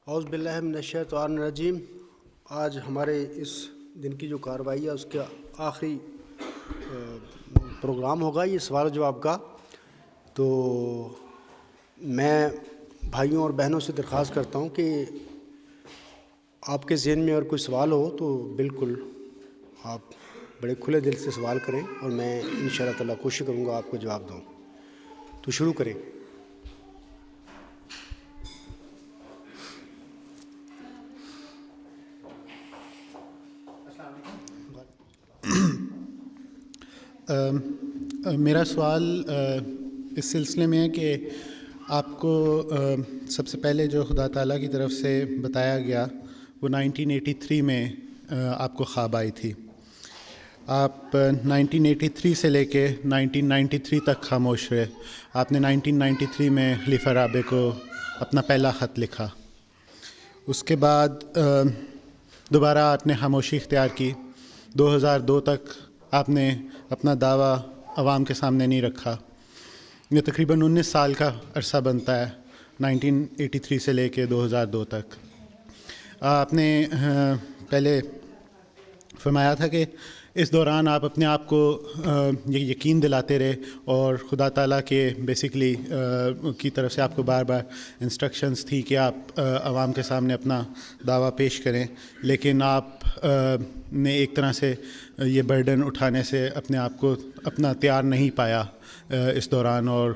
اعوذ باللہ من الشیطان الرجیم۔ آج ہمارے اس دن کی جو کارروائی ہے اس کا آخری پروگرام ہوگا یہ سوال و جواب کا۔ تو میں بھائیوں اور بہنوں سے درخواست کرتا ہوں کہ آپ کے ذہن میں اگر کوئی سوال ہو تو بالکل آپ بڑے کھلے دل سے سوال کریں اور میں انشاءاللہ تعالیٰ کوشش کروں گا آپ کو جواب دوں۔ تو شروع کریں۔ میرا سوال اس سلسلے میں ہے کہ آپ کو سب سے پہلے جو خدا تعالیٰ کی طرف سے بتایا گیا وہ 1983 میں آپ کو خواب آئی تھی۔ آپ 1983 سے لے کے 1993 تک خاموش رہے۔ آپ نے 1993 میں خلیفہ رابع کو اپنا پہلا خط لکھا۔ اس کے بعد دوبارہ آپ نے خاموشی اختیار کی۔ 2002 تک آپ نے اپنا دعویٰ عوام کے سامنے نہیں رکھا۔ یہ تقریباً 19 سال کا عرصہ بنتا ہے 1983 سے لے کے 2002 تک۔ آپ نے پہلے فرمایا تھا کہ اس دوران آپ اپنے آپ کو یہ یقین دلاتے رہے اور خدا تعالیٰ کے بیسکلی کی طرف سے آپ کو بار بار انسٹرکشنز تھی کہ آپ عوام کے سامنے اپنا دعویٰ پیش کریں، لیکن آپ نے ایک طرح سے یہ برڈن اٹھانے سے اپنے آپ کو اپنا تیار نہیں پایا اس دوران اور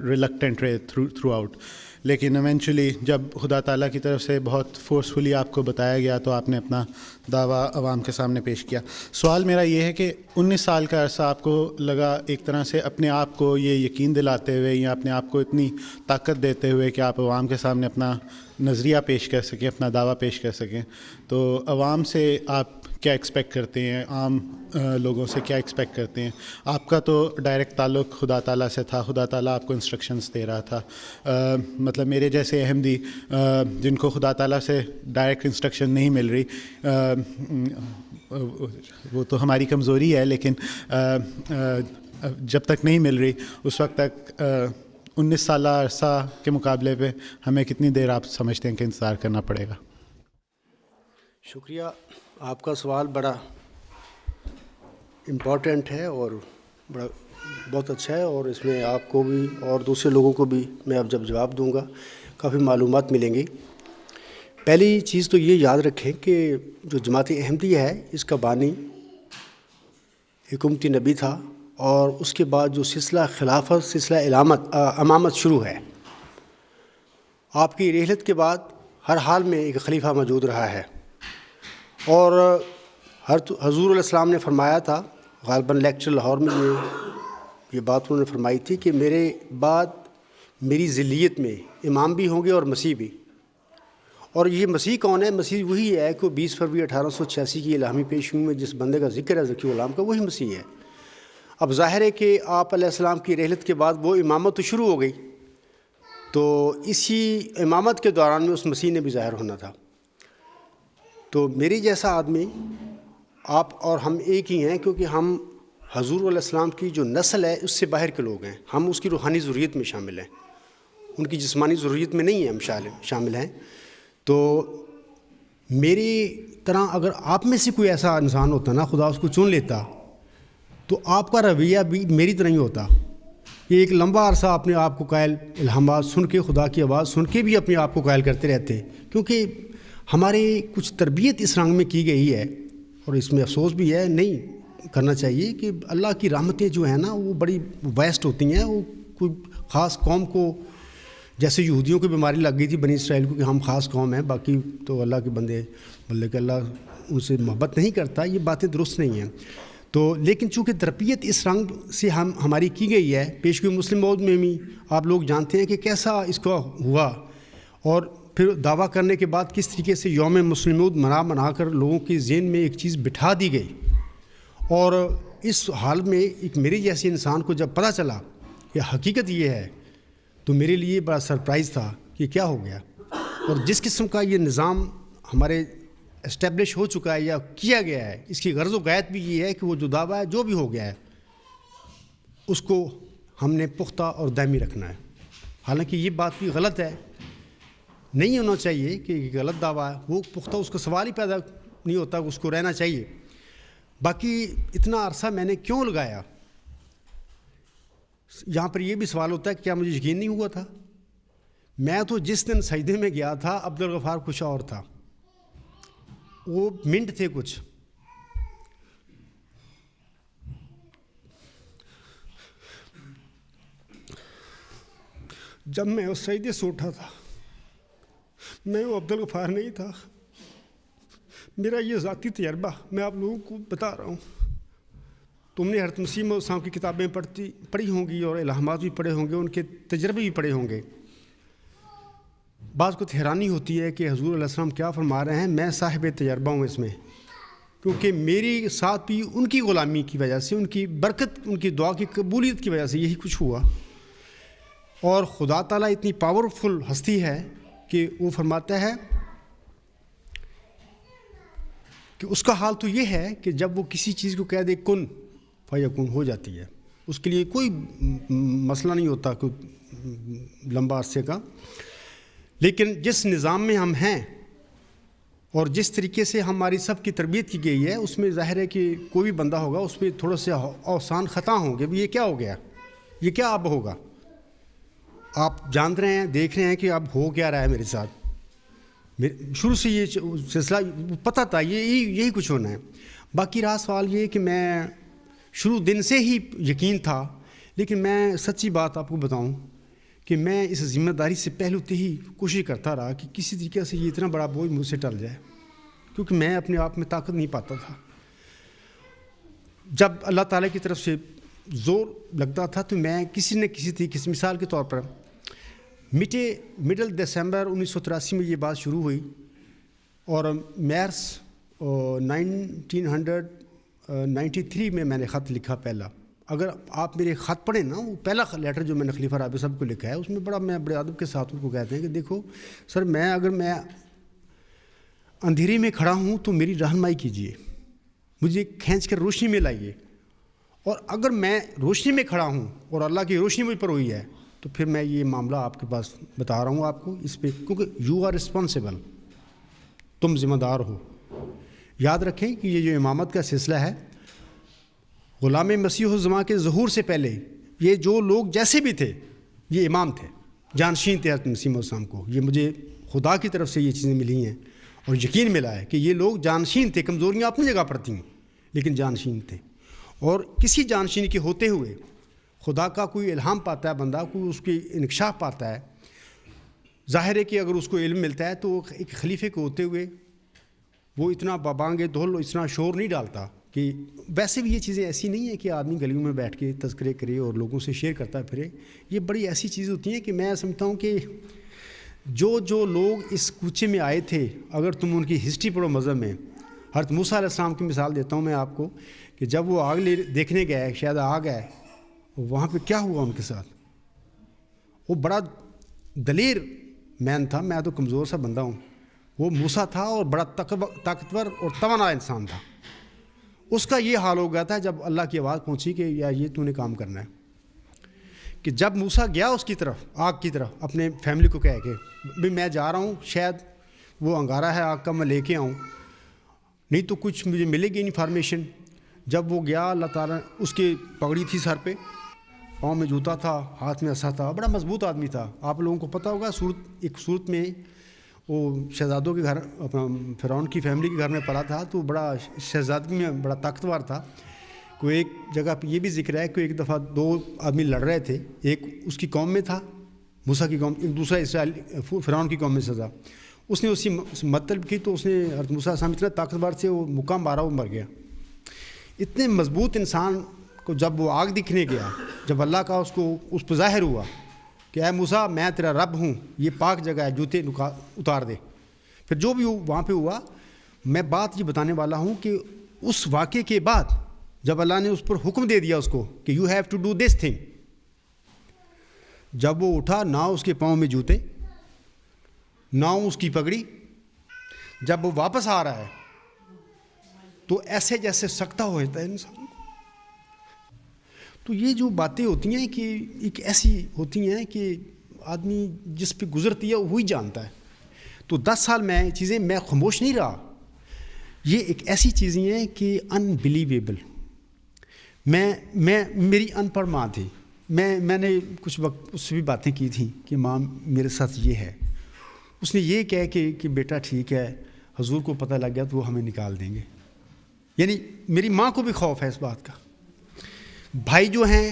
ریلکٹنٹ رہے تھرو آؤٹ۔ لیکن ایونچولی جب خدا تعالیٰ کی طرف سے بہت فورسفلی آپ کو بتایا گیا تو آپ نے اپنا دعویٰ عوام کے سامنے پیش کیا۔ سوال میرا یہ ہے کہ 19 سال کا عرصہ آپ کو لگا ایک طرح سے اپنے آپ کو یہ یقین دلاتے ہوئے یا اپنے آپ کو اتنی طاقت دیتے ہوئے کہ آپ عوام کے سامنے اپنا نظریہ پیش کر سکیں، اپنا دعویٰ پیش کر سکیں، تو عوام سے آپ کیا ایکسپیکٹ کرتے ہیں؟ عام لوگوں سے کیا ایکسپیکٹ کرتے ہیں؟ آپ کا تو ڈائریکٹ تعلق خدا تعالیٰ سے تھا، خدا تعالیٰ آپ کو انسٹرکشنز دے رہا تھا۔ مطلب میرے جیسے احمدی جن کو خدا تعالیٰ سے ڈائریکٹ انسٹرکشن نہیں مل رہی، وہ تو ہماری کمزوری ہے، لیکن جب تک نہیں مل رہی اس وقت تک 19 سالہ عرصہ کے مقابلے پہ ہمیں کتنی دیر آپ سمجھتے ہیں کہ انتظار کرنا پڑے گا؟ شکریہ۔ آپ کا سوال بڑا امپورٹنٹ ہے اور بہت اچھا ہے، اور اس میں آپ کو بھی اور دوسرے لوگوں کو بھی میں اب جب جواب دوں گا کافی معلومات ملیں گی۔ پہلی چیز تو یہ یاد رکھیں کہ جو جماعت احمدیہ ہے اس کا بانی حکومتی نبی تھا، اور اس کے بعد جو سلسلہ خلافت، سلسلہ امامت شروع ہے۔ آپ کی رحلت کے بعد ہر حال میں ایک خلیفہ موجود رہا ہے، اور حضور علیہ السلام نے فرمایا تھا، غالباً لیکچر لاہور میں یہ بات انہوں نے فرمائی تھی کہ میرے بعد میری ذلیت میں امام بھی ہوں گے اور مسیح بھی۔ اور یہ مسیح کون ہے؟ مسیح وہی ہے کہ 20 فروری 1886 کی الہامی پیشگی میں جس بندے کا ذکر ہے ذکی غلام کا، وہی مسیح ہے۔ اب ظاہر ہے کہ آپ علیہ السلام کی رحلت کے بعد وہ امامت تو شروع ہو گئی، تو اسی امامت کے دوران میں اس مسیح نے بھی ظاہر ہونا تھا۔ تو میری جیسا آدمی آپ اور ہم ایک ہی ہیں، کیونکہ ہم حضور علیہ السلام کی جو نسل ہے اس سے باہر کے لوگ ہیں۔ ہم اس کی روحانی ضروریت میں شامل ہیں، ان کی جسمانی ضروریت میں نہیں ہیں، ہم شامل ہیں۔ تو میری طرح اگر آپ میں سے کوئی ایسا انسان ہوتا نا، خدا اس کو چن لیتا، تو آپ کا رویہ بھی میری طرح ہی ہوتا کہ ایک لمبا عرصہ اپنے آپ کو قائل، الہامات سن کے، خدا کی آواز سن کے بھی اپنے آپ کو قائل کرتے رہتے، کیونکہ ہماری کچھ تربیت اس رنگ میں کی گئی ہے، اور اس میں افسوس بھی ہے، نہیں کرنا چاہیے، کہ اللہ کی رحمتیں جو ہیں نا وہ بڑی ویسٹ ہوتی ہیں۔ وہ کوئی خاص قوم کو، جیسے یہودیوں کو بیماری لگ گئی تھی بنی اسرائیل کو کہ ہم خاص قوم ہیں، باقی تو اللہ کے بندے، مطلب کہ اللہ ان سے محبت نہیں کرتا، یہ باتیں درست نہیں ہیں۔ تو لیکن چونکہ تربیت اس رنگ سے ہماری کی گئی ہے، پیشگوئی مسلم موعود میں بھی آپ لوگ جانتے ہیں کہ کیسا اس کا ہوا، اور پھر دعویٰ کرنے کے بعد کس طریقے سے یوم مسلم موعود منا کر لوگوں کے ذہن میں ایک چیز بٹھا دی گئی۔ اور اس حال میں ایک میرے جیسے انسان کو جب پتہ چلا کہ حقیقت یہ ہے، تو میرے لیے بڑا سرپرائز تھا کہ کیا ہو گیا۔ اور جس قسم کا یہ نظام ہمارے اسٹیبلش ہو چکا ہے یا کیا گیا ہے، اس کی غرض و غایت بھی یہ ہے کہ وہ جو دعویٰ ہے جو بھی ہو گیا ہے اس کو ہم نے پختہ اور دائمی رکھنا ہے۔ حالانکہ یہ بات بھی غلط ہے نہیں ہونا چاہیے کہ غلط دعویٰ ہے، وہ پختہ اس کو سوال ہی پیدا نہیں ہوتا، اس کو رہنا چاہیے. باقی اتنا عرصہ میں نے کیوں لگایا، یہاں پر یہ بھی سوال ہوتا ہے کہ کیا مجھے یقین نہیں ہوا تھا؟ میں تو جس دن سجدے میں گیا تھا عبدالغفار کچھ اور تھا، وہ منٹ تھے کچھ. جب میں اس سجدے سے اٹھا تھا میں وہ عبدالغفار نہیں تھا. میرا یہ ذاتی تجربہ میں آپ لوگوں کو بتا رہا ہوں. تم نے حضرت مسیح موعود السلام کی کتابیں پڑھی ہوں گی اور الہامات بھی پڑھے ہوں گے، ان کے تجربے بھی پڑھے ہوں گے. بعض کو حیرانی ہوتی ہے کہ حضور علیہ السلام کیا فرما رہے ہیں. میں صاحب تجربہ ہوں اس میں، کیونکہ میری ساتھ بھی ان کی غلامی کی وجہ سے، ان کی برکت، ان کی دعا کی قبولیت کی وجہ سے یہی کچھ ہوا. اور خدا تعالیٰ اتنی پاورفل ہستی ہے کہ وہ فرماتا ہے کہ اس کا حال تو یہ ہے کہ جب وہ کسی چیز کو کہہ دے کن فیکون، ہو جاتی ہے. اس کے لیے کوئی مسئلہ نہیں ہوتا کوئی لمبا عرصے کا. لیکن جس نظام میں ہم ہیں اور جس طریقے سے ہماری سب کی تربیت کی گئی ہے، اس میں ظاہر ہے کہ کوئی بھی بندہ ہوگا اس میں تھوڑا سے اوسان خطا ہوں گے. یہ کیا ہو گیا، یہ کیا اب ہوگا؟ آپ جان رہے ہیں، دیکھ رہے ہیں کہ اب ہو کیا رہا ہے میرے ساتھ. شروع سے یہ سلسلہ پتہ تھا یہی کچھ ہونا ہے. باقی رہا سوال یہ کہ میں شروع دن سے ہی یقین تھا، لیکن میں سچی بات آپ کو بتاؤں کہ میں اس ذمہ داری سے پہلے ہی کوشش کرتا رہا کہ کسی طریقے سے یہ اتنا بڑا بوجھ مجھ سے ٹل جائے، کیونکہ میں اپنے آپ میں طاقت نہیں پاتا تھا. جب اللہ تعالیٰ کی طرف سے زور لگتا تھا تو میں کسی نہ کسی طریقے سے، مثال کے طور پر مڈل دسمبر 1983 میں یہ بات شروع ہوئی، اور مارچ 1993 میں نے خط لکھا پہلا. اگر آپ میرے خط پڑھیں نا، وہ پہلا لیٹر جو میں نے خلیفہ رابع صاحب کو لکھا ہے، اس میں میں بڑے ادب کے ساتھ ان کو کہتے ہیں کہ دیکھو سر، اگر میں اندھیرے میں کھڑا ہوں تو میری رہنمائی کیجیے، مجھے کھینچ کر روشنی میں لائیے. اور اگر میں روشنی میں کھڑا ہوں اور اللہ کی روشنی مجھ پر ہوئی ہے تو پھر میں یہ معاملہ آپ کے پاس بتا رہا ہوں آپ کو اس پہ، کیونکہ یو آر رسپانسیبل، تم ذمہ دار ہو. یاد رکھیں کہ یہ جو امامت کا سلسلہ ہے، غلام مسیح الزماں کے ظہور سے پہلے یہ جو لوگ جیسے بھی تھے یہ امام تھے، جانشین تھے حضرت مسیح موعود السلام کو. یہ مجھے خدا کی طرف سے یہ چیزیں ملی ہیں اور یقین ملا ہے کہ یہ لوگ جانشین تھے. کمزوریاں اپنی جگہ پر تھیں لیکن جانشین تھے. اور کسی جانشین کے ہوتے ہوئے خدا کا کوئی الہام پاتا ہے بندہ، کوئی اس کی انکشاف پاتا ہے. ظاہر ہے کہ اگر اس کو علم ملتا ہے تو ایک خلیفے کو ہوتے ہوئے وہ اتنا بابانگ دھول، اتنا شور نہیں ڈالتا. کہ ویسے بھی یہ چیزیں ایسی نہیں ہیں کہ آدمی گلیوں میں بیٹھ کے تذکرے کرے اور لوگوں سے شیئر کرتا پھرے. یہ بڑی ایسی چیز ہوتی ہیں کہ میں سمجھتا ہوں کہ جو لوگ اس کوچے میں آئے تھے، اگر تم ان کی ہسٹری پڑھو مذہب میں، حضرت موسیٰ علیہ السلام کی مثال دیتا ہوں میں آپ کو کہ جب وہ آگ دیکھنے گئے، شاید آگ ہے، وہاں پہ کیا ہوا ان کے ساتھ. وہ بڑا دلیر مین تھا، میں تو کمزور سا بندہ ہوں. وہ موسیٰ تھا اور بڑا طاقتور اور توانا انسان تھا. اس کا یہ حال ہو گیا تھا جب اللہ کی آواز پہنچی کہ یا یہ تو نے کام کرنا ہے. کہ جب موسیٰ گیا اس کی طرف، آگ کی طرف، اپنے فیملی کو کہہ کے بھی میں جا رہا ہوں، شاید وہ انگارہ ہے آگ کا، میں لے کے آؤں، نہیں تو کچھ مجھے ملے گی انفارمیشن. جب وہ گیا، اللہ تعالیٰ، اس کی پگڑی تھی سر پہ، پاؤں میں جوتا تھا، ہاتھ میں عصا تھا، بڑا مضبوط آدمی تھا. آپ لوگوں کو پتہ ہوگا ایک صورت میں وہ شہزادوں کے گھر، اپنا فرعون کی فیملی کے گھر میں پلا تھا، تو بڑا شہزادگی میں بڑا طاقتور تھا. کوئی ایک جگہ پہ یہ بھی ذکر ہے کہ ایک دفعہ دو آدمی لڑ رہے تھے، ایک اس کی قوم میں تھا، موسیٰ کی قوم، ایک دوسرا اسرائیل فرعون کی قوم میں سزا. اس نے اسی مطلب کی تو اس نے حضرت موسیٰ السلام اتنا طاقتور سے وہ مکہ مارا، وہ مر گیا. اتنے مضبوط انسان کو جب وہ آگ دکھنے گیا، جب اللہ کا اس پہ ظاہر ہوا کہ اے موسیٰ میں تیرا رب ہوں، یہ پاک جگہ ہے، جوتے اتار دے. پھر جو بھی وہاں پہ ہوا، میں بات یہ بتانے والا ہوں کہ اس واقعے کے بعد جب اللہ نے اس پر حکم دے دیا اس کو کہ you have to do this thing, جب وہ اٹھا، نہ اس کے پاؤں میں جوتے، نہ اس کی پگڑی. جب وہ واپس آ رہا ہے تو ایسے جیسے سکتا ہو جاتا ہے انسان کو. تو یہ جو باتیں ہوتی ہیں کہ ایک ایسی ہوتی ہیں کہ آدمی جس پہ گزرتی ہے وہی جانتا ہے. تو 10 سال میں چیزیں میں خاموش نہیں رہا. یہ ایک ایسی چیزیں ہیں کہ انبلیویبل. میری ان پڑھ ماں تھی. میں نے کچھ وقت اس سے بھی باتیں کی تھیں کہ ماں میرے ساتھ یہ ہے. اس نے یہ کہا کہ بیٹا ٹھیک ہے, حضور کو پتہ لگ گیا تو وہ ہمیں نکال دیں گے. یعنی میری ماں کو بھی خوف ہے اس بات کا. بھائی جو ہیں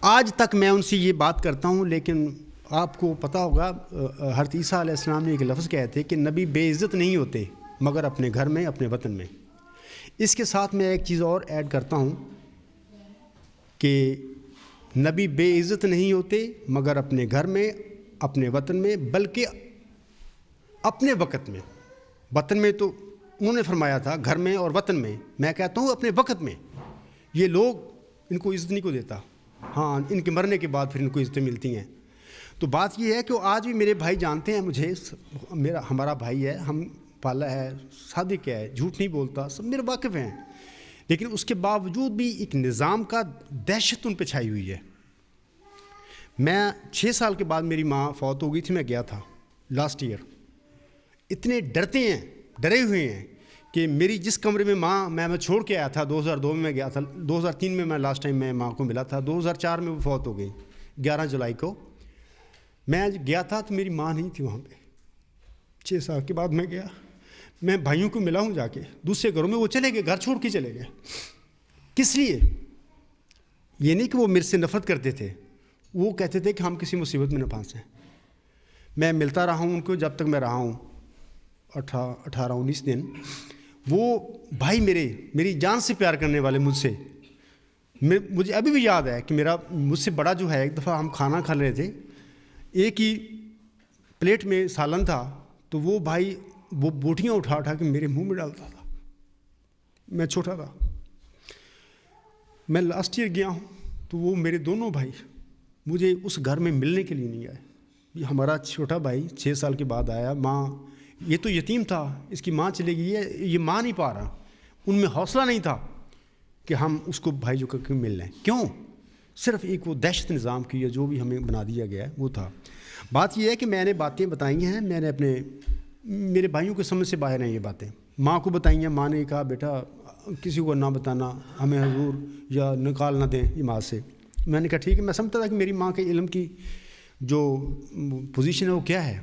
آج تک میں ان سے یہ بات کرتا ہوں, لیکن آپ کو پتہ ہوگا حضرت عیسیٰ علیہ السلام نے ایک لفظ کہے تھے کہ نبی بے عزت نہیں ہوتے مگر اپنے گھر میں, اپنے وطن میں. اس کے ساتھ میں ایک چیز اور ایڈ کرتا ہوں کہ نبی بے عزت نہیں ہوتے مگر اپنے گھر میں, اپنے وطن میں, بلکہ اپنے وقت میں. وطن میں تو انہوں نے فرمایا تھا, گھر میں اور وطن میں. میں کہتا ہوں اپنے وقت میں. یہ لوگ ان کو عزت نہیں کو دیتا, ہاں ان کے مرنے کے بعد پھر ان کو عزتیں ملتی ہیں. تو بات یہ ہے کہ آج بھی میرے بھائی جانتے ہیں مجھے, ہمارا بھائی ہے, ہم پالا ہے, صادق ہے, جھوٹ نہیں بولتا, سب میرے واقف ہیں. لیکن اس کے باوجود بھی ایک نظام کا دہشت ان پہ چھائی ہوئی ہے. میں 6 سال کے بعد میری ماں فوت ہو گئی تھی, میں گیا تھا لاسٹ ایئر. اتنے ڈرتے ہیں, ڈرے ہوئے ہیں کہ میری جس کمرے میں ماں میں چھوڑ کے آیا تھا 2002 میں گیا تھا, 2003 میں لاسٹ ٹائم میں ماں کو ملا تھا, 2004 میں وہ فوت ہو گئی 11 جولائی کو. میں گیا تھا تو میری ماں نہیں تھی وہاں پہ. 6 سال کے بعد میں گیا, میں بھائیوں کو ملا ہوں جا کے, دوسرے گھروں میں وہ چلے گئے, گھر چھوڑ کے چلے گئے. کس لیے؟ یہ نہیں کہ وہ میرے سے نفرت کرتے تھے, وہ کہتے تھے کہ ہم کسی مصیبت میں نہ پھنسیں. میں ملتا رہا ہوں ان کو جب تک میں رہا ہوں 18-19 دن. وہ بھائی میری جان سے پیار کرنے والے مجھ سے, مجھے ابھی بھی یاد ہے کہ مجھ سے بڑا جو ہے, ایک دفعہ ہم کھانا کھا رہے تھے, ایک ہی پلیٹ میں سالن تھا, تو وہ بھائی وہ بوٹیاں اٹھا کے میرے منہ میں ڈالتا تھا. میں چھوٹا تھا, میں لاسٹ ایئر گیا ہوں, تو وہ میرے دونوں بھائی مجھے اس گھر میں ملنے کے لیے نہیں آئے. یہ ہمارا چھوٹا بھائی 6 سال کے بعد آیا, ماں یہ تو یتیم تھا, اس کی ماں چلے گئی ہے, یہ ماں نہیں پا رہا. ان میں حوصلہ نہیں تھا کہ ہم اس کو بھائی جو کر کے مل لیں. کیوں؟ صرف ایک وہ دہشت نظام کی ہے جو بھی ہمیں بنا دیا گیا ہے وہ تھا. بات یہ ہے کہ میں نے باتیں بتائی ہیں, میں نے میرے بھائیوں کے سمجھ سے باہر ہیں یہ باتیں. ماں کو بتائی ہیں, ماں نے کہا بیٹا کسی کو نہ بتانا, ہمیں حضور یا نکال نہ دیں نماز سے. میں نے کہا ٹھیک ہے. میں سمجھتا تھا کہ میری ماں کے علم کی جو پوزیشن ہے وہ کیا ہے.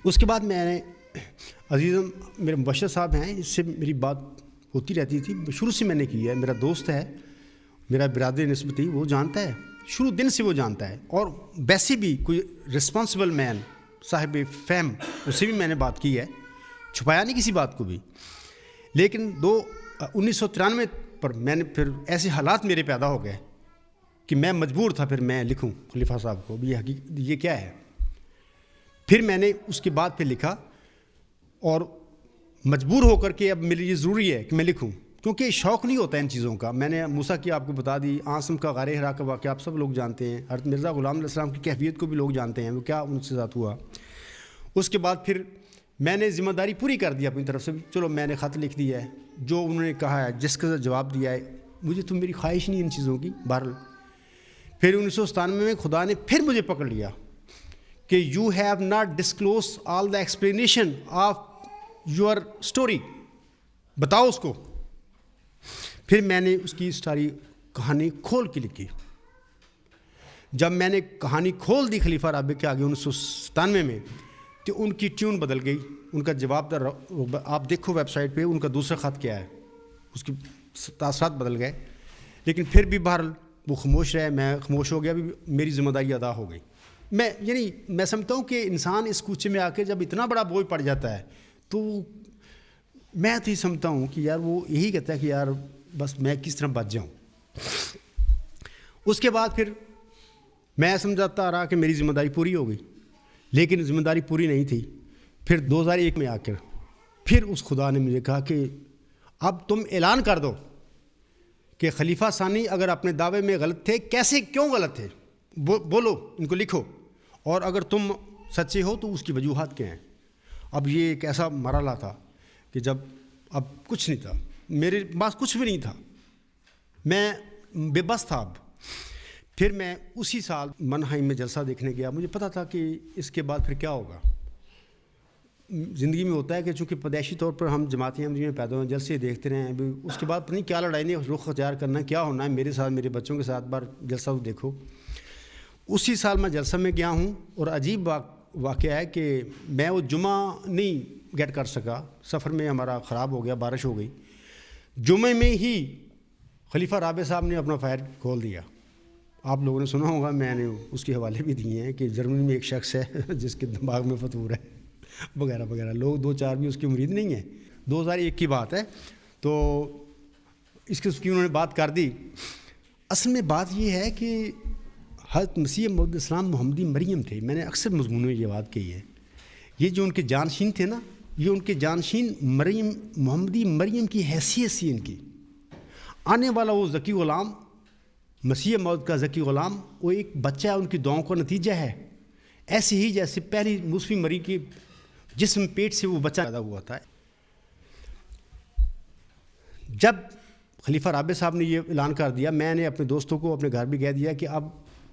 اس کے بعد میں نے عزیزم میرے مبشر صاحب ہیں, اس سے میری بات ہوتی رہتی تھی, شروع سے میں نے کی ہے. میرا دوست ہے, میرا برادر نسبتی, وہ جانتا ہے, شروع دن سے وہ جانتا ہے. اور ویسے بھی کوئی رسپانسبل مین, صاحب فہم, اس سے بھی میں نے بات کی ہے, چھپایا نہیں کسی بات کو بھی. لیکن 1993 پر میں نے پھر ایسے حالات میرے پیدا ہو گئے کہ میں مجبور تھا پھر میں لکھوں خلیفہ صاحب کو بھی یہ کیا ہے. پھر میں نے اس کے بعد پھر لکھا, اور مجبور ہو کر کے اب میرے لیے ضروری ہے کہ میں لکھوں, کیونکہ شوق نہیں ہوتا ان چیزوں کا. میں نے موسیٰ کی آپ کو بتا دی, عاصم کا غار حرا کا واقعہ آپ سب لوگ جانتے ہیں, حضرت مرزا غلام علیہ السلام کی کیفیت کو بھی لوگ جانتے ہیں, وہ کیا ان سے ساتھ ہوا. اس کے بعد پھر میں نے ذمہ داری پوری کر دی اپنی طرف سے. چلو میں نے خط لکھ دیا ہے, جو انہوں نے کہا ہے, جس کا جواب دیا ہے, مجھے تو میری خواہش نہیں ان چیزوں کی. بہرحال پھر 1997 میں خدا نے پھر مجھے پکڑ لیا کہ you have not disclose all the explanation of your story, بتاؤ اس کو. پھر میں نے اس کی ساری کہانی کھول کے لکھی. جب میں نے کہانی کھول دی خلیفہ رابع کے آگے 1997 میں, تو ان کی ٹیون بدل گئی. ان کا جواب آپ دیکھو ویب سائٹ پہ, ان کا دوسرا خط کیا ہے, اس کی تاثرات بدل گئے. لیکن پھر بھی بہرحال وہ خاموش رہے, میں خاموش ہو گیا, بھی میری ذمہ داری ادا ہو گئی. میں سمجھتا ہوں کہ انسان اس کوچے میں آ کے جب اتنا بڑا بوجھ پڑ جاتا ہے, تو میں تو یہ سمجھتا ہوں کہ یار وہ یہی کہتا ہے کہ یار بس میں کس طرح بچ جاؤں. اس کے بعد پھر میں سمجھاتا رہا کہ میری ذمہ داری پوری ہو گئی, لیکن ذمہ داری پوری نہیں تھی. پھر 2001 میں آ کر پھر اس خدا نے مجھے کہا کہ اب تم اعلان کر دو کہ خلیفہ ثانی اگر اپنے دعوے میں غلط تھے, کیسے کیوں غلط تھے, بولو, ان کو لکھو, اور اگر تم سچے ہو تو اس کی وجوہات کیا ہیں. اب یہ ایک ایسا مرحلہ تھا کہ جب اب کچھ نہیں تھا, میرے پاس کچھ بھی نہیں تھا, میں بے بس تھا. اب پھر میں اسی سال منہائم میں جلسہ دیکھنے گیا. مجھے پتہ تھا کہ اس کے بعد پھر کیا ہوگا. زندگی میں ہوتا ہے کہ چونکہ پیدائشی طور پر ہم جماعتی احمدی میں پیدا ہوئے، جلسے دیکھتے رہے ہیں، اس کے بعد پتہ نہیں کیا لڑائی نہیں رخ اختیار کرنا کیا ہونا ہے میرے ساتھ، میرے بچوں کے ساتھ بار جلسہ تو دیکھو. اسی سال میں جلسہ میں گیا ہوں اور عجیب واقعہ ہے کہ میں وہ جمعہ نہیں گیٹ کر سکا، سفر میں ہمارا خراب ہو گیا، بارش ہو گئی. جمعے میں ہی خلیفہ رابع صاحب نے اپنا فائر کھول دیا. آپ لوگوں نے سنا ہوگا، میں نے اس کے حوالے بھی دیے ہیں کہ جرمنی میں ایک شخص ہے جس کے دماغ میں فطور ہے وغیرہ وغیرہ، لوگ 2-4 بھی اس کی مرید نہیں ہیں. 2001 کی بات ہے. تو اس کی انہوں نے بات کر دی. اصل میں بات یہ ہے کہ حضرت مسیح موعود اسلام محمدی مریم تھے. میں نے اکثر مضمونوں میں یہ بات کہی ہے، یہ جو ان کے جانشین تھے نا، یہ ان کے جانشین مریم محمدی مریم کی حیثیت سی ان کی. آنے والا وہ ذکی غلام، مسیح موعود کا ذکی غلام، وہ ایک بچہ ہے، ان کی دعاؤں کا نتیجہ ہے. ایسے ہی جیسے پہلی موسوی مریم کی جسم پیٹ سے وہ بچہ پیدا ہوا تھا. جب خلیفہ رابع صاحب نے یہ اعلان کر دیا، میں نے اپنے دوستوں کو اپنے گھر بھی کہہ دیا کہ اب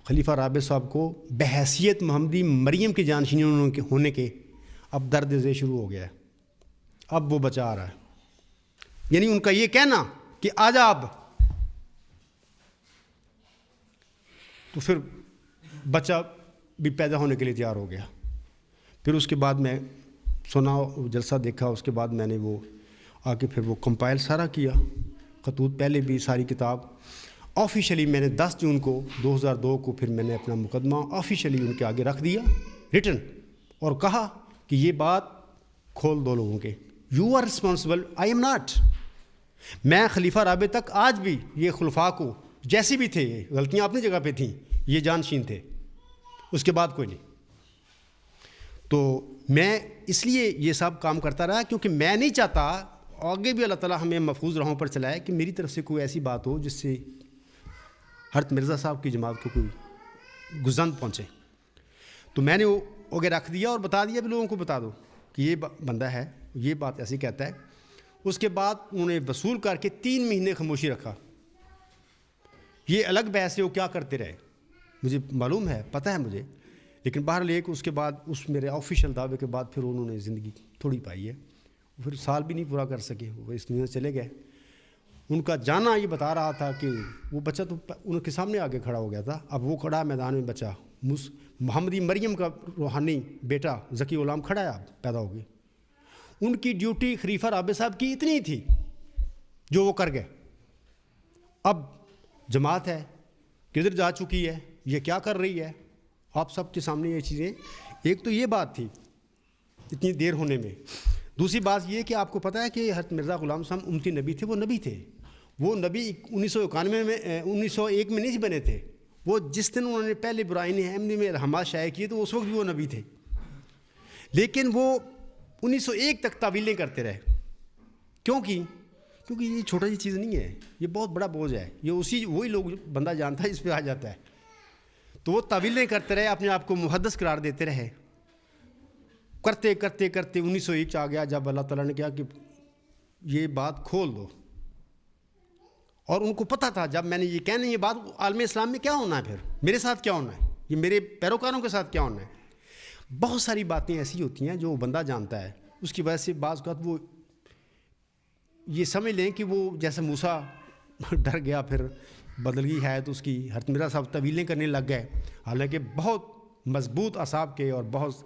خلیفہ رابع صاحب کو بحیثیت محمدی مریم کے جانشین ہونے کے اب درد ذیل شروع ہو گیا ہے. اب وہ بچہ آ رہا ہے. یعنی ان کا یہ کہنا کہ آجا اب، تو پھر بچہ بھی پیدا ہونے کے لیے تیار ہو گیا. پھر اس کے بعد میں سنا، جلسہ دیکھا، اس کے بعد میں نے وہ آ کے پھر وہ کمپائل سارا کیا، خطوط پہلے بھی ساری کتاب. آفیشلی میں نے 10 جون کو 2002 کو پھر میں نے اپنا مقدمہ آفیشلی ان کے آگے رکھ دیا ریٹن، اور کہا کہ یہ بات کھول دو لوگوں کے. You are responsible, I am not. میں خلیفہ رابع تک آج بھی یہ خلفاء کو جیسے بھی تھے، یہ غلطیاں اپنی جگہ پہ تھیں، یہ جانشین تھے، اس کے بعد کوئی نہیں. تو میں اس لیے یہ سب کام کرتا رہا کیونکہ میں نہیں چاہتا آگے بھی اللہ تعالیٰ ہمیں محفوظ راہوں پر چلائے کہ میری طرف سے کوئی ایسی بات ہو جس سے حضرت مرزا صاحب کی جماعت کو کوئی گزند پہنچے. تو میں نے وہ آگے رکھ دیا اور بتا دیا بھی لوگوں کو بتا دو کہ یہ بندہ ہے، یہ بات ایسی کہتا ہے. اس کے بعد انہوں نے وصول کر کے 3 مہینے خاموشی رکھا. یہ الگ بحث ہے وہ کیا کرتے رہے، مجھے معلوم ہے، پتہ ہے مجھے، لیکن بہرحال ایک اس کے بعد اس میرے آفیشیل دعوے کے بعد پھر انہوں نے زندگی تھوڑی پائی ہے. پھر سال بھی نہیں پورا کر سکے، وہ اس دنیا چلے گئے. ان کا جانا یہ بتا رہا تھا کہ وہ بچہ تو ان کے سامنے آگے کھڑا ہو گیا تھا، اب وہ کھڑا میدان میں بچہ محمدی مریم کا روحانی بیٹا ذکی غلام کھڑا ہے، اب پیدا ہو گئی. ان کی ڈیوٹی خلیفہ رابع صاحب کی اتنی تھی جو وہ کر گئے. اب جماعت ہے کدھر جا چکی ہے، یہ کیا کر رہی ہے، آپ سب کے سامنے یہ چیزیں. ایک تو یہ بات تھی اتنی دیر ہونے میں. دوسری بات یہ کہ آپ کو پتہ ہے کہ حضرت مرزا غلام صاحب امتی نبی تھے. وہ نبی تھے، وہ نبی 1901 میں نہیں بنے تھے. وہ جس دن انہوں نے پہلے برائن احمدی میں الہامات شائع کیے تو اس وقت بھی وہ نبی تھے. لیکن وہ 1901 تک تعویلیں کرتے رہے. کیونکہ یہ چھوٹا سی چیز نہیں ہے، یہ بہت بڑا بوجھ ہے. یہ وہی لوگ بندہ جانتا ہے اس پہ آ جاتا ہے. تو وہ تعویلیں کرتے رہے، اپنے آپ کو محدث قرار دیتے رہے. کرتے کرتے کرتے 1901 آ گیا جب اللہ تعالیٰ نے کہا کہ یہ بات کھول دو. اور ان کو پتہ تھا جب میں نے یہ کہنا یہ بات عالم اسلام میں کیا ہونا ہے، پھر میرے ساتھ کیا ہونا ہے، یہ میرے پیروکاروں کے ساتھ کیا ہونا ہے. بہت ساری باتیں ایسی ہوتی ہیں جو بندہ جانتا ہے، اس کی وجہ سے بعض اوقات وہ یہ سمجھ لیں کہ وہ جیسے موسیٰ ڈر گیا پھر بدل گئی ہے تو اس کی حضرت مرزا صاحب طویلیں کرنے لگ گئے. حالانکہ بہت مضبوط اعصاب کے اور بہت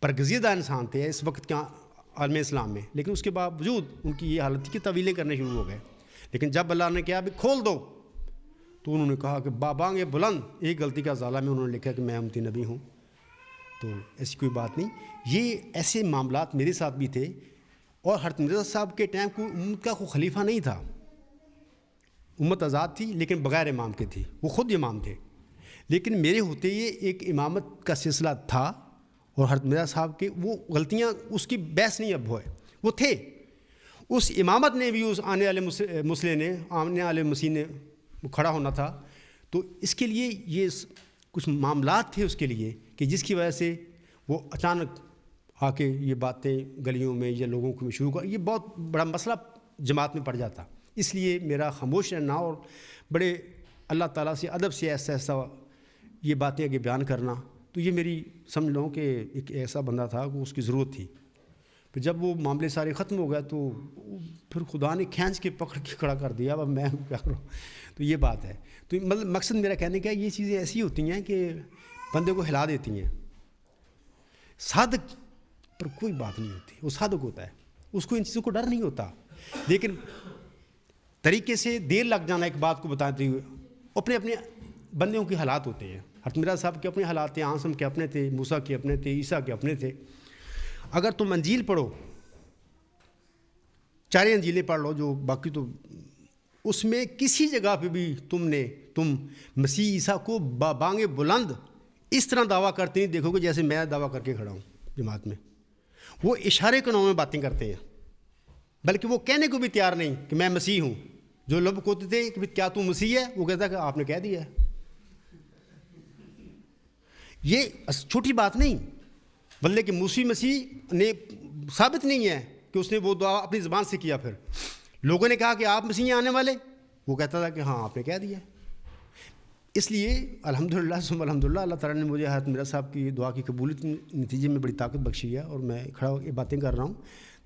برگزیدہ انسان تھے اس وقت کے عالم اسلام میں، لیکن اس کے باوجود ان کی یہ حالت تھی کہ طویلیں کرنے شروع ہو گئے. لیکن جب اللہ نے کہا بھی کھول دو تو انہوں نے کہا کہ بابانگ بلند، ایک غلطی کا ازالہ میں انہوں نے لکھا کہ میں امتی نبی ہوں. تو ایسی کوئی بات نہیں. یہ ایسے معاملات میرے ساتھ بھی تھے. اور حضرت مرزا صاحب کے ٹائم کو امت کا کوئی خلیفہ نہیں تھا، امت آزاد تھی لیکن بغیر امام کے تھی، وہ خود امام تھے. لیکن میرے ہوتے یہ ایک امامت کا سلسلہ تھا. اور حضرت مرزا صاحب کے وہ غلطیاں اس کی بحث نہیں اب ہوئے، وہ تھے. اس امامت نے بھی اس آنے والے مسئلے نے آنے والے مسیح نے کھڑا ہونا تھا. تو اس کے لیے یہ کچھ معاملات تھے اس کے لیے کہ جس کی وجہ سے وہ اچانک آ کے یہ باتیں گلیوں میں یا لوگوں کو شروع کر، یہ بہت بڑا مسئلہ جماعت میں پڑ جاتا. اس لیے میرا خاموش رہنا اور بڑے اللہ تعالیٰ سے ادب سے ایسا ایسا یہ باتیں آگے بیان کرنا، تو یہ میری سمجھ لو کہ ایک ایسا بندہ تھا کہ اس کی ضرورت تھی. کہ جب وہ معاملے سارے ختم ہو گئے تو پھر خدا نے کھینچ کے پکڑ کے کھڑا کر دیا، اب میں کیا کروں. تو یہ بات ہے. تو مطلب مقصد میرا کہنے کا یہ چیزیں ایسی ہوتی ہیں کہ بندے کو ہلا دیتی ہیں. صادق پر کوئی بات نہیں ہوتی، وہ صادق ہوتا ہے، اس کو ان چیزوں کو ڈر نہیں ہوتا. لیکن طریقے سے دیر لگ جانا ایک بات کو بتاتے ہوئے، اپنے اپنے بندوں کے حالات ہوتے ہیں. حضرت مرزا صاحب کے اپنے حالات تھے، عاصم کے اپنے تھے، موسیٰ کے اپنے تھے، عیسیٰ کے اپنے تھے. اگر تم انجیل پڑھو، چارے انجیلیں پڑھ لو جو باقی، تو اس میں کسی جگہ پہ بھی تم مسیح عیسیٰ کو بانگ بلند اس طرح دعویٰ کرتے نہیں دیکھو گے جیسے میں دعویٰ کر کے کھڑا ہوں جماعت میں. وہ اشارے کے نام میں باتیں کرتے ہیں، بلکہ وہ کہنے کو بھی تیار نہیں کہ میں مسیح ہوں. جو لوگ کہتے تھے کہ کیا تو مسیح ہے، وہ کہتا ہے کہ آپ نے کہہ دیا ہے. یہ چھوٹی بات نہیں، بلکہ کہ مسیح نے ثابت نہیں ہے کہ اس نے وہ دعا اپنی زبان سے کیا. پھر لوگوں نے کہا کہ آپ مسیح آنے والے، وہ کہتا تھا کہ ہاں آپ نے کہہ دیا. اس لیے الحمدللہ ثم الحمدللہ اللہ تعالیٰ نے مجھے حضرت مرزا صاحب کی دعا کی قبولیت نتیجے میں بڑی طاقت بخشی ہے، اور میں کھڑا ہو کے باتیں کر رہا ہوں.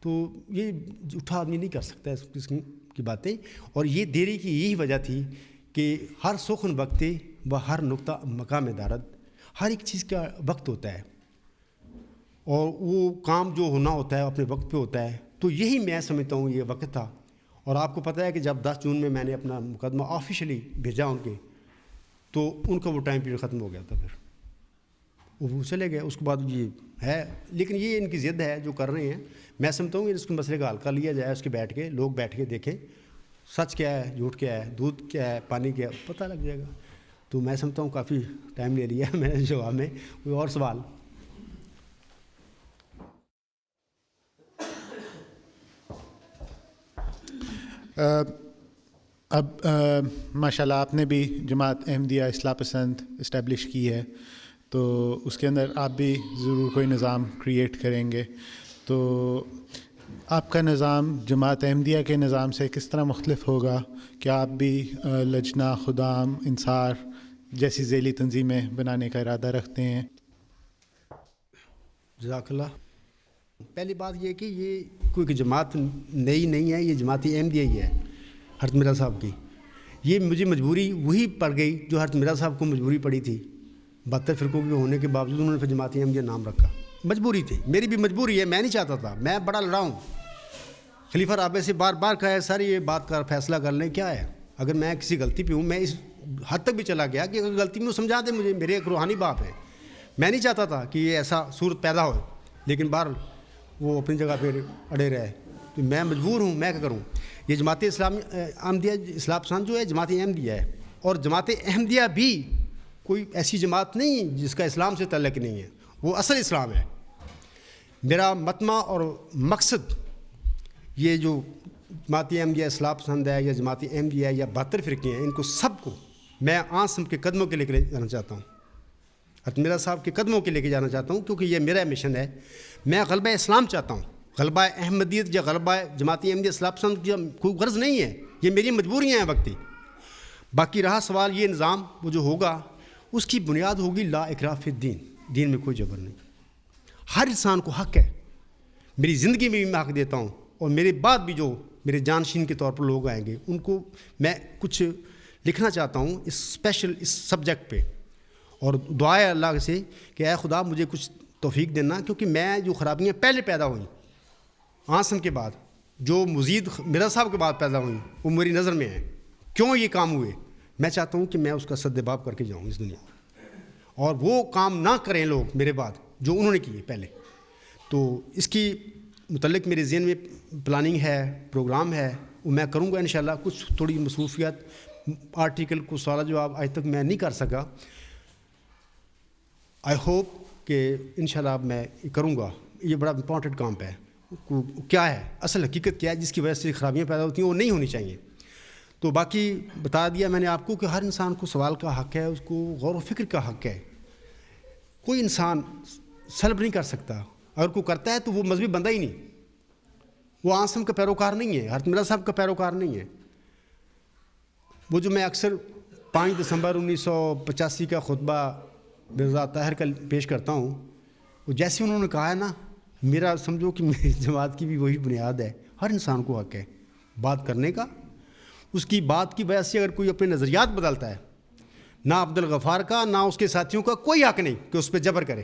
تو یہ جھوٹا آدمی نہیں کر سکتا اس قسم کی باتیں. اور یہ دیری کی یہی وجہ تھی کہ ہر سخن وقت و ہر نقطہ مقام دارد، ہر ایک چیز کا وقت ہوتا ہے، اور وہ کام جو ہونا ہوتا ہے اپنے وقت پہ ہوتا ہے. تو یہی میں سمجھتا ہوں یہ وقت تھا. اور آپ کو پتہ ہے کہ جب 10 جون میں نے اپنا مقدمہ آفیشلی بھیجا ان کے، تو ان کا وہ ٹائم پیریڈ ختم ہو گیا تھا. پھر وہ چلے گئے. اس کے بعد یہ ہے، لیکن یہ ان کی ضد ہے جو کر رہے ہیں. میں سمجھتا ہوں کہ اس کو مسئلے کا حل کر لیا جائے، اس کے بیٹھ کے لوگ بیٹھ کے دیکھیں سچ کیا ہے، جھوٹ کیا ہے، دودھ کیا ہے، پانی کیا ہے، پتہ لگ جائے گا. تو میں سمجھتا ہوں کافی ٹائم لے لیا میں نے جواب میں. کوئی اور سوال؟ اب ماشاء اللہ آپ نے بھی جماعت احمدیہ اصلاح پسند اسٹیبلش کی ہے، تو اس کے اندر آپ بھی ضرور کوئی نظام کریٹ کریں گے. تو آپ کا نظام جماعت احمدیہ کے نظام سے کس طرح مختلف ہوگا؟ کیا آپ بھی لجنہ، خدام، انصار جیسی ذیلی تنظیمیں بنانے کا ارادہ رکھتے ہیں؟ جزاک اللہ. پہلی بات یہ کہ یہ کوئی جماعت نئی نہیں ہے، یہ جماعت احمدیہ ہی ہے حضرت مرزا صاحب کی. یہ مجھے مجبوری وہی پڑ گئی جو حضرت مرزا صاحب کو مجبوری پڑی تھی. 72 فرقوں کے ہونے کے باوجود انہوں نے پھر جماعت احمدیہ نام رکھا. مجبوری تھی، میری بھی مجبوری ہے. میں نہیں چاہتا تھا، میں بڑا لڑا ہوں. خلیفہ رابع سے بار بار کہا ہے سر یہ بات کا فیصلہ کر لیں. کیا ہے، اگر میں کسی غلطی پہ ہوں، میں اس حد تک بھی چلا گیا کہ اگر غلطی میں سمجھا دیں مجھے، میرے ایک روحانی باپ ہیں. میں نہیں چاہتا تھا کہ یہ ایسا صورت پیدا ہو، لیکن بہرحال وہ اپنی جگہ پہ اڑے رہے. تو میں مجبور ہوں، میں کیا کروں. یہ جماعت اسلامی احمدیہ اصلاح پسند جو ہے جماعت احمدیہ ہے. اور جماعت احمدیہ بھی کوئی ایسی جماعت نہیں جس کا اسلام سے تعلق نہیں ہے، وہ اصل اسلام ہے. میرا مطمع اور مقصد یہ جو جماعت احمدیہ اصلاح پسند ہے یا جماعت احمدیہ یا 72 فرقے ہیں، ان کو سب کو میں عاصم کے قدموں کے لے کے جانا چاہتا ہوں، حضرت مرزا صاحب کے قدموں کے لے کے جانا چاہتا ہوں، کیونکہ یہ میرا مشن ہے. میں غلبہ اسلام چاہتا ہوں. غلبہ احمدیت یا غلبہ جماعت احمدیہ اصلاح پسند کی کوئی غرض نہیں ہے، یہ میری مجبوریاں ہیں وقتی. باقی رہا سوال یہ نظام وہ جو ہوگا اس کی بنیاد ہوگی لا اکراہ فی الدین، دین میں کوئی جبر نہیں. ہر انسان کو حق ہے. میری زندگی میں بھی میں حق دیتا ہوں، اور میرے بعد بھی جو میرے جانشین کے طور پر لوگ آئیں گے ان کو میں کچھ لکھنا چاہتا ہوں اس اسپیشل اس سبجیکٹ پہ. اور دعا ہے اللہ سے کہ اے خدا مجھے کچھ توفیق دینا، کیونکہ میں جو خرابیاں پہلے پیدا ہوئیں عاصم کے بعد، جو مزید مرزا صاحب کے بعد پیدا ہوئیں، وہ میری نظر میں ہیں. کیوں یہ کام ہوئے، میں چاہتا ہوں کہ میں اس کا سدباب کر کے جاؤں اس دنیا میں، اور وہ کام نہ کریں لوگ میرے بعد جو انہوں نے کیے پہلے. تو اس کی متعلق میرے ذہن میں پلاننگ ہے، پروگرام ہے، وہ میں کروں گا انشاءاللہ. کچھ تھوڑی مصروفیات، آرٹیکل کو سوال جواب آج تک میں نہیں کر سکا. آئی ہوپ کہ انشاءاللہ اب میں کروں گا. یہ بڑا امپورٹنٹ کام ہے. کیا ہے اصل حقیقت، کیا ہے جس کی وجہ سے خرابیاں پیدا ہوتی ہیں، وہ نہیں ہونی چاہیے. تو باقی بتا دیا میں نے آپ کو کہ ہر انسان کو سوال کا حق ہے، اس کو غور و فکر کا حق ہے. کوئی انسان سلب نہیں کر سکتا. اگر کوئی کرتا ہے تو وہ مذہبی بندہ ہی نہیں، وہ عاصم کا پیروکار نہیں ہے، حضرت مرزا صاحب کا پیروکار نہیں ہے. وہ جو میں اکثر 5 دسمبر 1985 کا خطبہ مرزا طاہر کا پیش کرتا ہوں، وہ جیسے انہوں نے کہا ہے نا میرا سمجھو کہ میری جماعت کی بھی وہی بنیاد ہے، ہر انسان کو حق ہے بات کرنے کا. اس کی بات کی وجہ سے اگر کوئی اپنے نظریات بدلتا ہے، نہ عبدالغفار کا نہ اس کے ساتھیوں کا کوئی حق نہیں کہ اس پہ جبر کرے.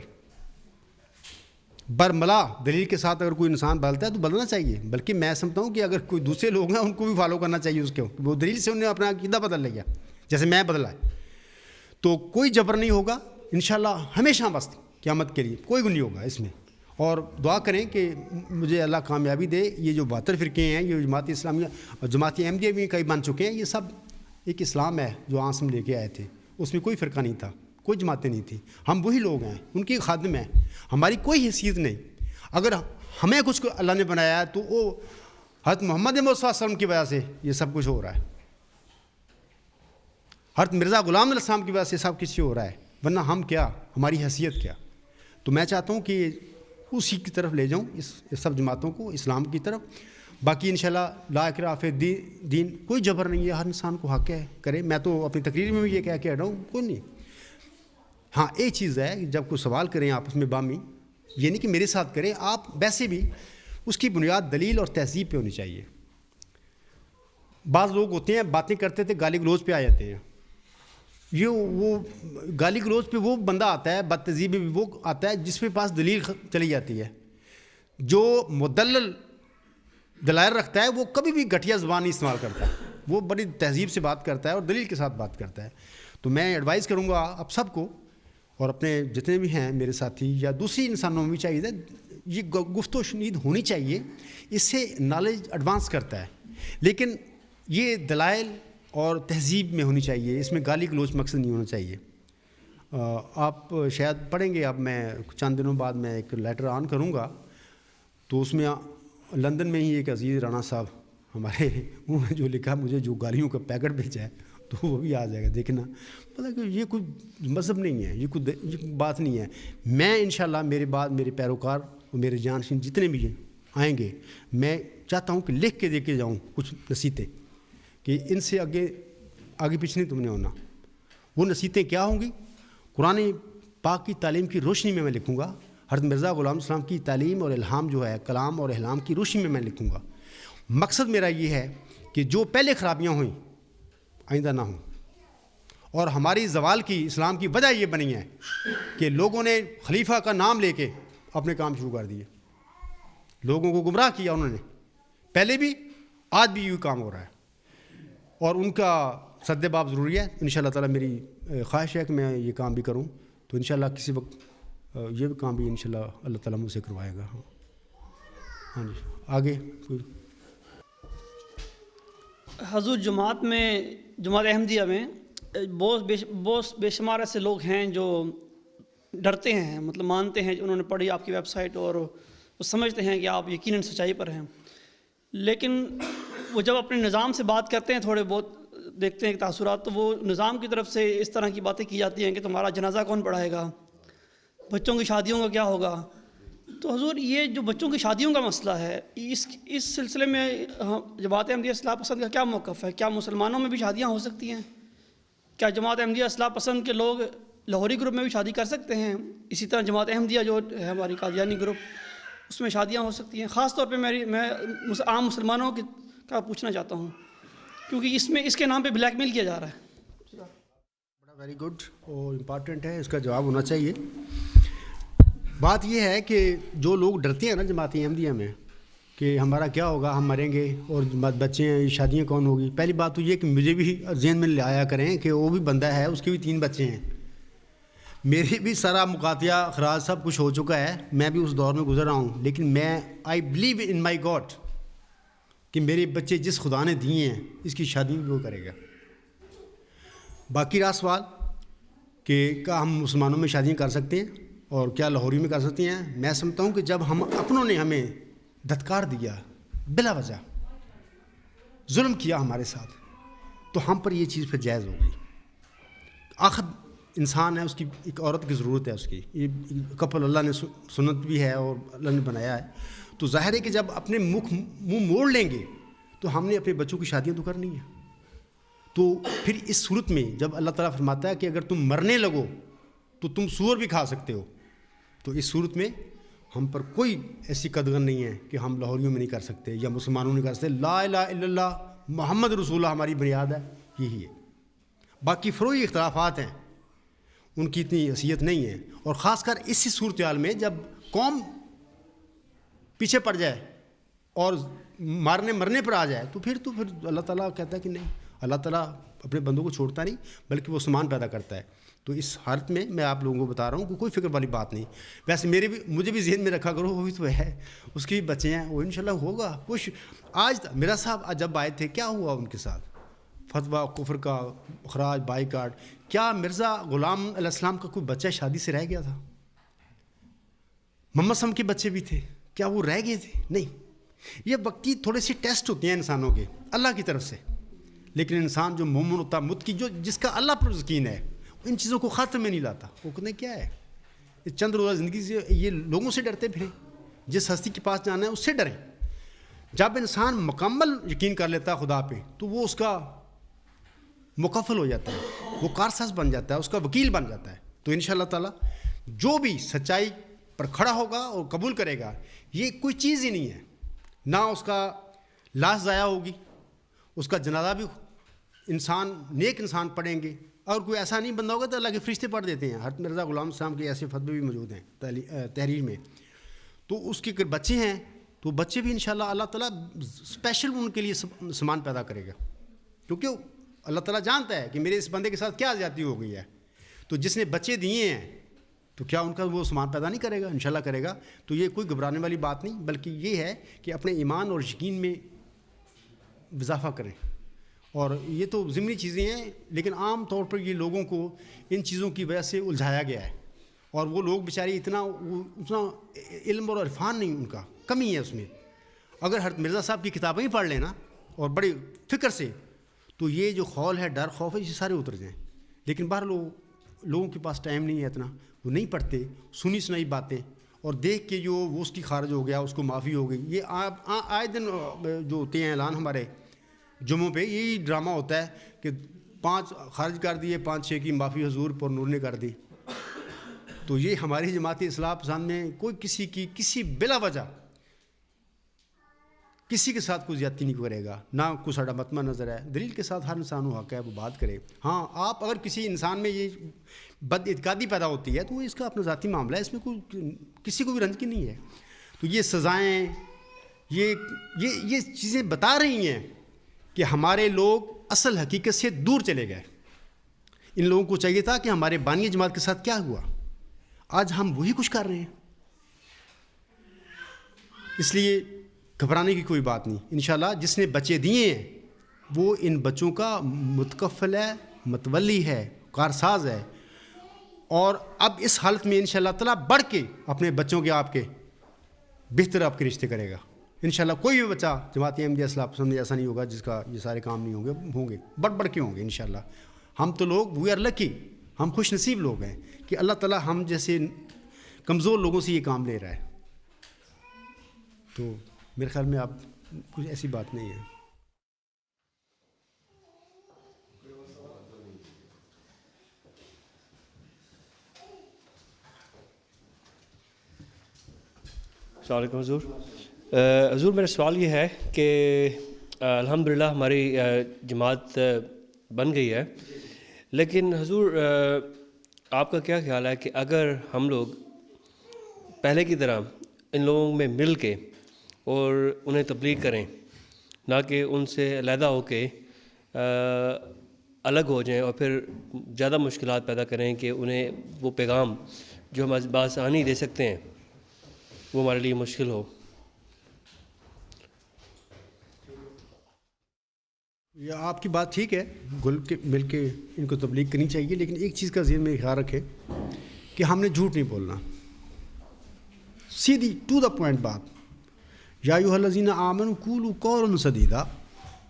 برملا دلیل کے ساتھ اگر کوئی انسان بدلتا ہے تو بدلنا چاہیے، بلکہ میں سمجھتا ہوں کہ اگر کوئی دوسرے لوگ ہیں ان کو بھی فالو کرنا چاہیے اس کے، وہ دلیل سے انہیں اپنا عقیدہ بدل لیا جیسے میں بدلا ہے. تو کوئی جبر نہیں ہوگا انشاءاللہ، ہمیشہ بس قیامت کے لیے کوئی نہیں ہوگا اس میں. اور دعا کریں کہ مجھے اللہ کامیابی دے. یہ جو 72 فرقے ہیں، یہ جماعت اسلامیہ اور جماعت احمدیہ بھی کئی بن چکے ہیں، یہ سب ایک اسلام ہے جو عاصم لے کے آئے تھے. اس میں کوئی فرقہ نہیں تھا، کوئی جماعتیں نہیں تھیں. ہم وہی لوگ ہیں، ان کے خادم ہیں. ہماری کوئی حیثیت نہیں. اگر ہمیں کچھ اللہ نے بنایا ہے تو وہ حضرت محمد صلی اللہ علیہ وسلم کی وجہ سے یہ سب کچھ ہو رہا ہے. حضرت مرزا غلام علیہ السلام کی وجہ سے سب کچھ ہو رہا ہے، ورنہ ہم کیا، ہماری حیثیت کیا. تو میں چاہتا ہوں کہ اسی کی طرف لے جاؤں اس سب جماعتوں کو، اسلام کی طرف. باقی انشاءاللہ لا اکراہ فی الدین، کوئی جبر نہیں ہے، ہر انسان کو حق ہے کرے. میں تو اپنی تقریر میں بھی یہ کہہ رہا ہوں، کوئی نہیں. ہاں ایک چیز ہے کہ جب کوئی سوال کریں آپس میں بامی، یہ نہیں کہ میرے ساتھ کریں آپ، ویسے بھی اس کی بنیاد دلیل اور تہذیب پہ ہونی چاہیے. بعض لوگ ہوتے ہیں باتیں کرتے تھے گالی گلوچ پہ آ جاتے ہیں. یہ وہ گالی گلوچ پہ وہ بندہ آتا ہے، بد تہذیب بھی وہ آتا ہے جس کے پاس دلیل چلی جاتی ہے. جو مدلل دلائل رکھتا ہے وہ کبھی بھی گھٹیا زبان نہیں استعمال کرتا ہے، وہ بڑی تہذیب سے بات کرتا ہے اور دلیل کے ساتھ بات کرتا ہے. تو میں ایڈوائز کروں گا آپ سب کو، اور اپنے جتنے بھی ہیں میرے ساتھی یا دوسری انسانوں میں بھی چاہیے، یہ گفت و شنید ہونی چاہیے. اس سے نالج ایڈوانس کرتا ہے، لیکن یہ دلائل اور تہذیب میں ہونی چاہیے. اس میں گالی گلوچ مقصد نہیں ہونا چاہیے. آپ شاید پڑھیں گے، اب میں چند دنوں بعد میں ایک لیٹر آن کروں گا، تو اس میں لندن میں ہی ایک عزیز رانا صاحب ہمارے انہوں نے جو لکھا، مجھے جو گالیوں کا پیکٹ بھیجا ہے تو وہ بھی آ جائے گا دیکھنا. مطلب کہ یہ کوئی مذہب نہیں ہے، یہ کوئی بات نہیں ہے. میں انشاءاللہ میرے بعد میرے پیروکار اور میرے جانشین جتنے بھی آئیں گے، میں چاہتا ہوں کہ لکھ کے دے کے جاؤں کچھ نصیحتیں کہ ان سے آگے پیچھے نہیں تم نے ہونا. وہ نصیحتیں کیا ہوں گی؟ قرآن پاک کی تعلیم کی روشنی میں لکھوں گا. حضرت مرزا غلام السلام کی تعلیم اور الہام جو ہے، کلام اور الہام کی روشنی میں لکھوں گا. مقصد میرا یہ ہے کہ جو پہلے خرابیاں ہوئیں آئندہ نہ ہوں. اور ہماری زوال کی اسلام کی وجہ یہ بنی ہے کہ لوگوں نے خلیفہ کا نام لے کے اپنے کام شروع کر دیے، لوگوں کو گمراہ کیا انہوں نے. پہلے بھی آج بھی یوں کام ہو رہا ہے، اور ان کا سد باب ضروری ہے. انشاءاللہ تعالیٰ میری خواہش ہے کہ میں یہ کام بھی کروں. تو انشاءاللہ کسی وقت یہ کام بھی انشاءاللہ اللہ تعالیٰ مجھ سے کروائے گا. ہاں جی، آگے کوئی حضور جماعت احمدیہ میں بہت بے شمار ایسے لوگ ہیں جو ڈرتے ہیں، مطلب مانتے ہیں، انہوں نے پڑھی آپ کی ویب سائٹ اور وہ سمجھتے ہیں کہ آپ یقیناً سچائی پر ہیں، لیکن وہ جب اپنے نظام سے بات کرتے ہیں، تھوڑے بہت دیکھتے ہیں تاثرات، تو وہ نظام کی طرف سے اس طرح کی باتیں کی جاتی ہیں کہ تمہارا جنازہ کون پڑھائے گا، بچوں کی شادیوں کا کیا ہوگا. تو حضور یہ جو بچوں کی شادیوں کا مسئلہ ہے، اس سلسلے میں جماعت احمدیہ اصلاح پسند کا کیا موقف ہے؟ کیا مسلمانوں میں بھی شادیاں ہو سکتی ہیں؟ کیا جماعت احمدیہ اصلاح پسند کے لوگ لاہوری گروپ میں بھی شادی کر سکتے ہیں؟ اسی طرح جماعت احمدیہ جو ہے ہماری قادیانی گروپ، اس میں شادیاں ہو سکتی ہیں؟ خاص طور پہ میں عام مسلمانوں کا پوچھنا چاہتا ہوں، کیونکہ اس کے نام پہ بلیک میل کیا جا رہا ہے. بڑا ویری گڈ اور امپارٹنٹ ہے، اس کا جواب ہونا چاہیے. بات یہ ہے کہ جو لوگ ڈرتے ہیں نا جماعت احمدیہ میں کہ ہمارا کیا ہوگا، ہم مریں گے اور بچے ہیں، شادیاں کون ہوگی. پہلی بات تو یہ کہ مجھے بھی ذہن میں لے آیا کریں کہ وہ بھی بندہ ہے، اس کے بھی 3 بچے ہیں. میرے بھی سارا مقاطعہ اخراج سب کچھ ہو چکا ہے، میں بھی اس دور میں گزر رہا ہوں، لیکن میں I believe in my God کہ میرے بچے جس خدا نے دیے ہیں اس کی شادی بھی وہ کرے گا. باقی رہا سوال کہ کیا ہم مسلمانوں میں شادیاں کر سکتے ہیں اور کیا لاہوری میں کر سکتے ہیں. میں سمجھتا ہوں کہ جب ہم اپنوں نے ہمیں دھتکار دیا، بلا وجہ ظلم کیا ہمارے ساتھ، تو ہم پر یہ چیز پھر جائز ہو گئی. آخر انسان ہے، اس کی ایک عورت کی ضرورت ہے، اس کی یہ کپل اللہ نے سنت بھی ہے اور اللہ نے بنایا ہے. تو ظاہر ہے کہ جب اپنے منہ موڑ لیں گے تو ہم نے اپنے بچوں کی شادیاں تو کرنی ہیں. تو پھر اس صورت میں جب اللہ تعالیٰ فرماتا ہے کہ اگر تم مرنے لگو تو تم سور بھی کھا سکتے ہو، تو اس صورت میں ہم پر کوئی ایسی قدغن نہیں ہے کہ ہم لاہوریوں میں نہیں کر سکتے یا مسلمانوں نہیں کر سکتے. لا الہ الا اللہ محمد رسول اللہ ہماری بنیاد ہے, یہی ہے. باقی فروعی اختلافات ہیں, ان کی اتنی حیثیت نہیں ہے. اور خاص کر اسی صورتحال میں جب قوم پیچھے پڑ جائے اور مرنے پر آ جائے تو پھر اللہ تعالیٰ کہتا ہے کہ نہیں, اللہ تعالیٰ اپنے بندوں کو چھوڑتا نہیں بلکہ وہ سامان پیدا کرتا ہے. تو اس حالت میں آپ لوگوں کو بتا رہا ہوں کہ کوئی فکر والی بات نہیں. ویسے مجھے بھی ذہن میں رکھا کرو, وہ بھی تو ہے, اس کے بھی بچے ہیں, وہ انشاءاللہ ہوگا کچھ. آج مرزا صاحب جب آئے تھے کیا ہوا ان کے ساتھ؟ فتویٰ کفر کا, اخراج, بائیکاٹ. کیا مرزا غلام علیہ السلام کا کوئی بچہ شادی سے رہ گیا تھا؟ محمد صلی کے بچے بھی تھے, کیا وہ رہ گئے تھے؟ نہیں. یہ وقتی تھوڑے سے ٹیسٹ ہوتے ہیں انسانوں کے اللہ کی طرف سے, لیکن انسان جو مومن ہوتا متقی, جس کا اللہ پر یقین ہے, ان چیزوں کو خاطر میں نہیں لاتا. وہ کہتے ہیں کیا ہے یہ چند روزہ زندگی سے, یہ لوگوں سے ڈرتے پھریں, جس ہستی کے پاس جانا ہے اس سے ڈریں. جب انسان مکمل یقین کر لیتا ہے خدا پہ تو وہ اس کا مکفل ہو جاتا ہے, وہ کارساز بن جاتا ہے, اس کا وکیل بن جاتا ہے. تو انشاءاللہ تعالیٰ جو بھی سچائی پر کھڑا ہوگا اور قبول کرے گا, یہ کوئی چیز ہی نہیں ہے. نہ اس کا لاش ضائع ہوگی, اس کا جنازہ بھی نیک انسان پڑھیں گے. اور کوئی ایسا نہیں بندہ ہوگا تو اللہ کے فرشتے پڑھ دیتے ہیں. حضرت مرزا غلام صاحب کے ایسے فتوے بھی موجود ہیں تحریر میں. تو اس کے اگر بچے ہیں تو بچے بھی انشاءاللہ اللہ تعالیٰ اسپیشل ان کے لیے سامان پیدا کرے گا, کیونکہ اللہ تعالیٰ جانتا ہے کہ میرے اس بندے کے ساتھ کیا زیادتی ہو گئی ہے. تو جس نے بچے دیے ہیں تو کیا ان کا وہ سامان پیدا نہیں کرے گا؟ انشاءاللہ کرے گا. تو یہ کوئی گھبرانے والی بات نہیں, بلکہ یہ ہے کہ اپنے ایمان اور یقین میں اضافہ کریں. اور یہ تو ضمنی چیزیں ہیں, لیکن عام طور پر یہ لوگوں کو ان چیزوں کی وجہ سے الجھایا گیا ہے. اور وہ لوگ بیچارے اتنا علم اور عرفان نہیں, ان کا کمی ہے اس میں. اگر حضرت مرزا صاحب کی کتابیں ہی پڑھ لینا اور بڑی فکر سے, تو یہ جو خول ہے, ڈر, خوف ہے, یہ سارے اتر جائیں. لیکن باہر لوگوں کے پاس ٹائم نہیں ہے اتنا, وہ نہیں پڑھتے, سنی سنائی باتیں اور دیکھ کے جو وہ اس کی خارج ہو گیا, اس کو معافی ہو گئی. یہ آئے دن جو ہوتے ہیں اعلان ہمارے جمعوں پہ, یہی ڈرامہ ہوتا ہے کہ 5 خارج کر دیے, 5-6 کی معافی حضور پر نور نے کر دی. تو یہ ہماری جماعت اصلاح پسند میں کوئی کسی بلا وجہ کسی کے ساتھ کوئی زیادتی نہیں کرے گا, نہ کوئی ساڑھا متمہ نظر ہے. دلیل کے ساتھ ہر انسان کو حق ہے وہ بات کرے. ہاں, آپ اگر کسی انسان میں یہ بد اعتقادی پیدا ہوتی ہے تو وہ اس کا اپنا ذاتی معاملہ ہے, اس میں کوئی کسی کو بھی رنج کی نہیں ہے. تو یہ سزائیں, یہ چیزیں بتا رہی ہیں کہ ہمارے لوگ اصل حقیقت سے دور چلے گئے. ان لوگوں کو چاہیے تھا کہ ہمارے بانی جماعت کے ساتھ کیا ہوا, آج ہم وہی کچھ کر رہے ہیں. اس لیے گھبرانے کی کوئی بات نہیں. انشاءاللہ جس نے بچے دیے ہیں وہ ان بچوں کا متکفل ہے, متولی ہے, کارساز ہے. اور اب اس حالت میں انشاءاللہ تعالیٰ بڑھ کے اپنے بچوں کے آپ کے بہتر آپ کے رشتے کرے گا. انشاءاللہ کوئی بھی بچہ جماعت احمدیہ اصلاح پسند ایسا نہیں ہوگا جس کا یہ سارے کام نہیں ہوں گے, بڑھ کے ہوں گے انشاءاللہ. ہم تو لوگ وی آر لکی, ہم خوش نصیب لوگ ہیں کہ اللہ تعالیٰ ہم جیسے کمزور لوگوں سے یہ کام لے رہا ہے. تو میرے خیال میں اب کچھ ایسی بات نہیں ہے. السلام علیکم حضور. حضور میرا سوال یہ ہے کہ الحمدللہ ہماری جماعت بن گئی ہے, لیکن حضور آپ کا کیا خیال ہے کہ اگر ہم لوگ پہلے کی طرح ان لوگوں میں مل کے اور انہیں تبلیغ کریں, نہ کہ ان سے علیحدہ ہو کے الگ ہو جائیں اور پھر زیادہ مشکلات پیدا کریں کہ انہیں وہ پیغام جو ہم بآسانی دے سکتے ہیں وہ ہمارے لیے مشکل ہو. یہ آپ کی بات ٹھیک ہے, مل کے ان کو تبلیغ کرنی چاہیے, لیکن ایک چیز کا ذہن میں خیال رکھے کہ ہم نے جھوٹ نہیں بولنا, سیدھی ٹو دا پوائنٹ بات. یا ایھا الذین آمنوا قولوا قولا سدیدا,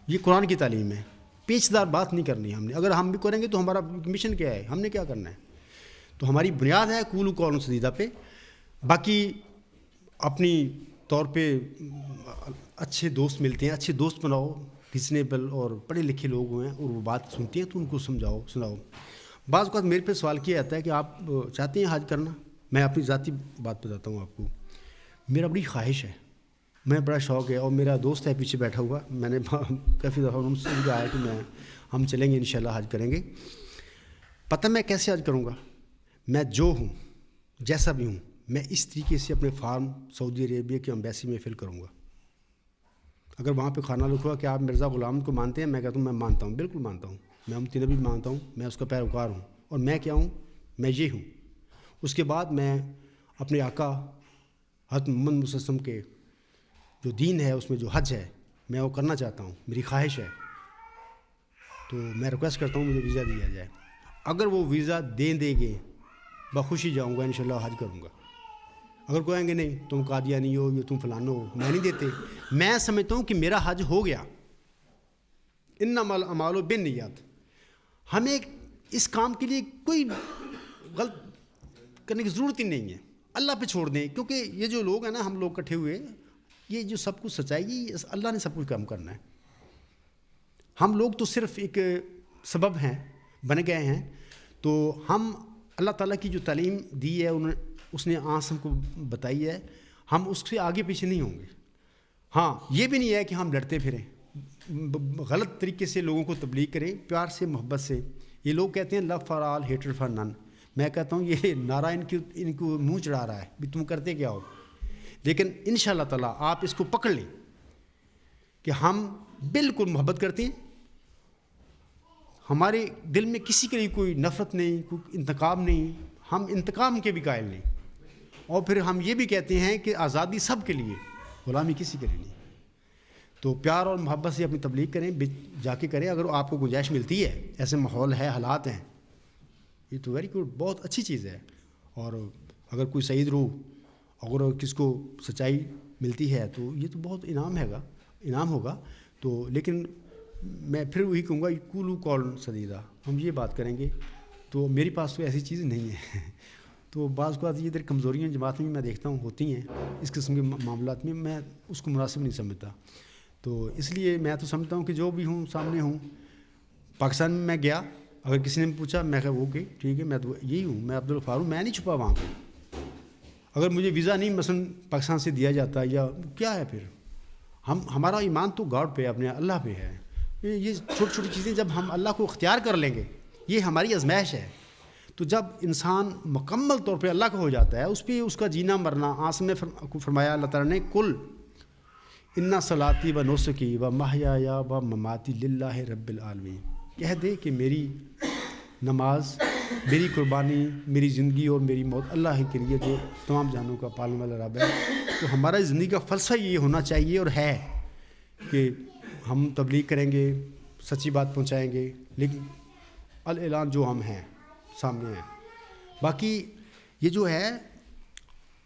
یہ قرآن کی تعلیم ہے, پیچیدہ بات نہیں کرنی ہم نے. اگر ہم بھی کریں گے تو ہمارا مشن کیا ہے, ہم نے کیا کرنا ہے؟ تو ہماری بنیاد ہے قولوا قولا سدیدا پہ. باقی اپنی طور پہ اچھے دوست ملتے ہیں, اچھے دوست بناؤ, ریزنیبل اور پڑھے لکھے لوگ ہیں اور وہ بات سنتے ہیں تو ان کو سناؤ. بعض اوقات میرے پہ سوال کیا جاتا ہے کہ آپ چاہتے ہیں حج کرنا. میں اپنی ذاتی بات بتاتا ہوں آپ کو میرا بڑی خواہش ہے, میں بڑا شوق ہے, اور میرا دوست ہے پیچھے بیٹھا ہوا, میں نے کافی دفعہ ان سے بھی کہا ہے کہ ہم چلیں گے انشاءاللہ, حج کریں گے. پتہ میں کیسے حج کروں گا؟ میں جو ہوں, جیسا بھی ہوں, میں اس طریقے سے اپنے فارم سعودی عربیہ کی ایمبیسی میں فل کروں گا. اگر وہاں پہ کھانا لکھا کہ آپ مرزا غلام کو مانتے ہیں, میں کہتا ہوں میں مانتا ہوں, بالکل مانتا ہوں, میں امتی نبی مانتا ہوں, میں اس کا پیروکار ہوں. اور میں کیا ہوں؟ میں یہ ہوں. اس کے بعد میں اپنے آقا حضرت محمد صلی اللہ علیہ وسلم کے جو دین ہے اس میں جو حج ہے میں وہ کرنا چاہتا ہوں, میری خواہش ہے. تو میں ریکویسٹ کرتا ہوں مجھے ویزا دیا جائے. اگر وہ ویزا دیں گے بخوشی جاؤں گا انشاءاللہ, حج کروں گا. اگر کہیں گے نہیں تم قادیانی ہو یا تم فلانو ہو, میں نہیں دیتے. میں سمجھتا ہوں کہ میرا حج ہو گیا. انما الاعمال بالنیات. ہمیں اس کام کے لیے کوئی غلط کرنے کی ضرورت ہی نہیں ہے, اللہ پہ چھوڑ دیں. کیونکہ یہ جو لوگ ہیں نا, ہم لوگ اکٹھے ہوئے, یہ جو سب کچھ سچائی, اللہ نے سب کچھ کام کرنا ہے. ہم لوگ تو صرف ایک سبب ہیں, بن گئے ہیں. تو ہم اللہ تعالیٰ کی جو تعلیم دی ہے اس نے آنس ہم کو بتائی ہے, ہم اس سے آگے پیچھے نہیں ہوں گے. ہاں یہ بھی نہیں ہے کہ ہم لڑتے پھریں, غلط طریقے سے لوگوں کو تبلیغ کریں, پیار سے محبت سے. یہ لوگ کہتے ہیں love for all hatred for none. میں کہتا ہوں یہ نعرہ ان کو منہ چڑھا رہا ہے بھی تم کرتے کیا ہو. لیکن انشاءاللہ تعالیٰ آپ اس کو پکڑ لیں کہ ہم بالکل محبت کرتے ہیں, ہمارے دل میں کسی کے لیے کوئی نفرت نہیں, کوئی انتقام نہیں, ہم انتقام کے بھی قائل نہیں. اور پھر ہم یہ بھی کہتے ہیں کہ آزادی سب کے لیے, غلامی کسی کے لیے نہیں. تو پیار اور محبت سے اپنی تبلیغ کریں, جا کے کریں. اگر آپ کو گنجائش ملتی ہے, ایسے ماحول ہے, حالات ہیں, یہ تو ویری گڈ, بہت اچھی چیز ہے. اور اگر کوئی سعید روح, اگر کس کو سچائی ملتی ہے تو یہ تو بہت انعام ہوگا. تو لیکن میں پھر وہی کہوں گا کولو کال سدیدہ, ہم یہ بات کریں گے. تو میری پاس تو ایسی چیز نہیں ہے. تو بعض اوقات یہ ادھر کمزوریاں جماعت میں دیکھتا ہوں ہوتی ہیں اس قسم کے معاملات میں, میں اس کو مناسب نہیں سمجھتا. تو اس لیے میں تو سمجھتا ہوں کہ جو بھی ہوں سامنے ہوں. پاکستان میں گیا, اگر کسی نے پوچھا میں کہا اوکے ٹھیک ہے, میں تو یہی ہوں, میں عبدالغفار ہوں, میں نہیں چھپا وہاں پہ. اگر مجھے ویزا نہیں مثلاً پاکستان سے دیا جاتا یا کیا ہے, پھر ہمارا ایمان تو گاڈ پہ, اپنے اللہ پہ ہے. یہ چھوٹی چھوٹی چیزیں جب ہم اللہ کو اختیار کر لیں گے, یہ ہماری آزمائش ہے. تو جب انسان مکمل طور پہ اللہ کا ہو جاتا ہے, اس پہ اس کا جینا مرنا, آسم نے فرمایا اللہ تعالیٰ نے, کل انا صلاتی و نسکی و محیایا و مماتی للہ رب العالمین. کہہ دے کہ میری نماز, میری قربانی, میری زندگی اور میری موت اللہ کے لیے, جو تمام جہانوں کا پالنے والا رب ہے. تو ہمارا زندگی کا فلسفہ یہ ہونا چاہیے اور ہے کہ ہم تبلیغ کریں گے, سچی بات پہنچائیں گے, لیکن الاعلان جو ہم ہیں سامنے ہیں. باقی یہ جو ہے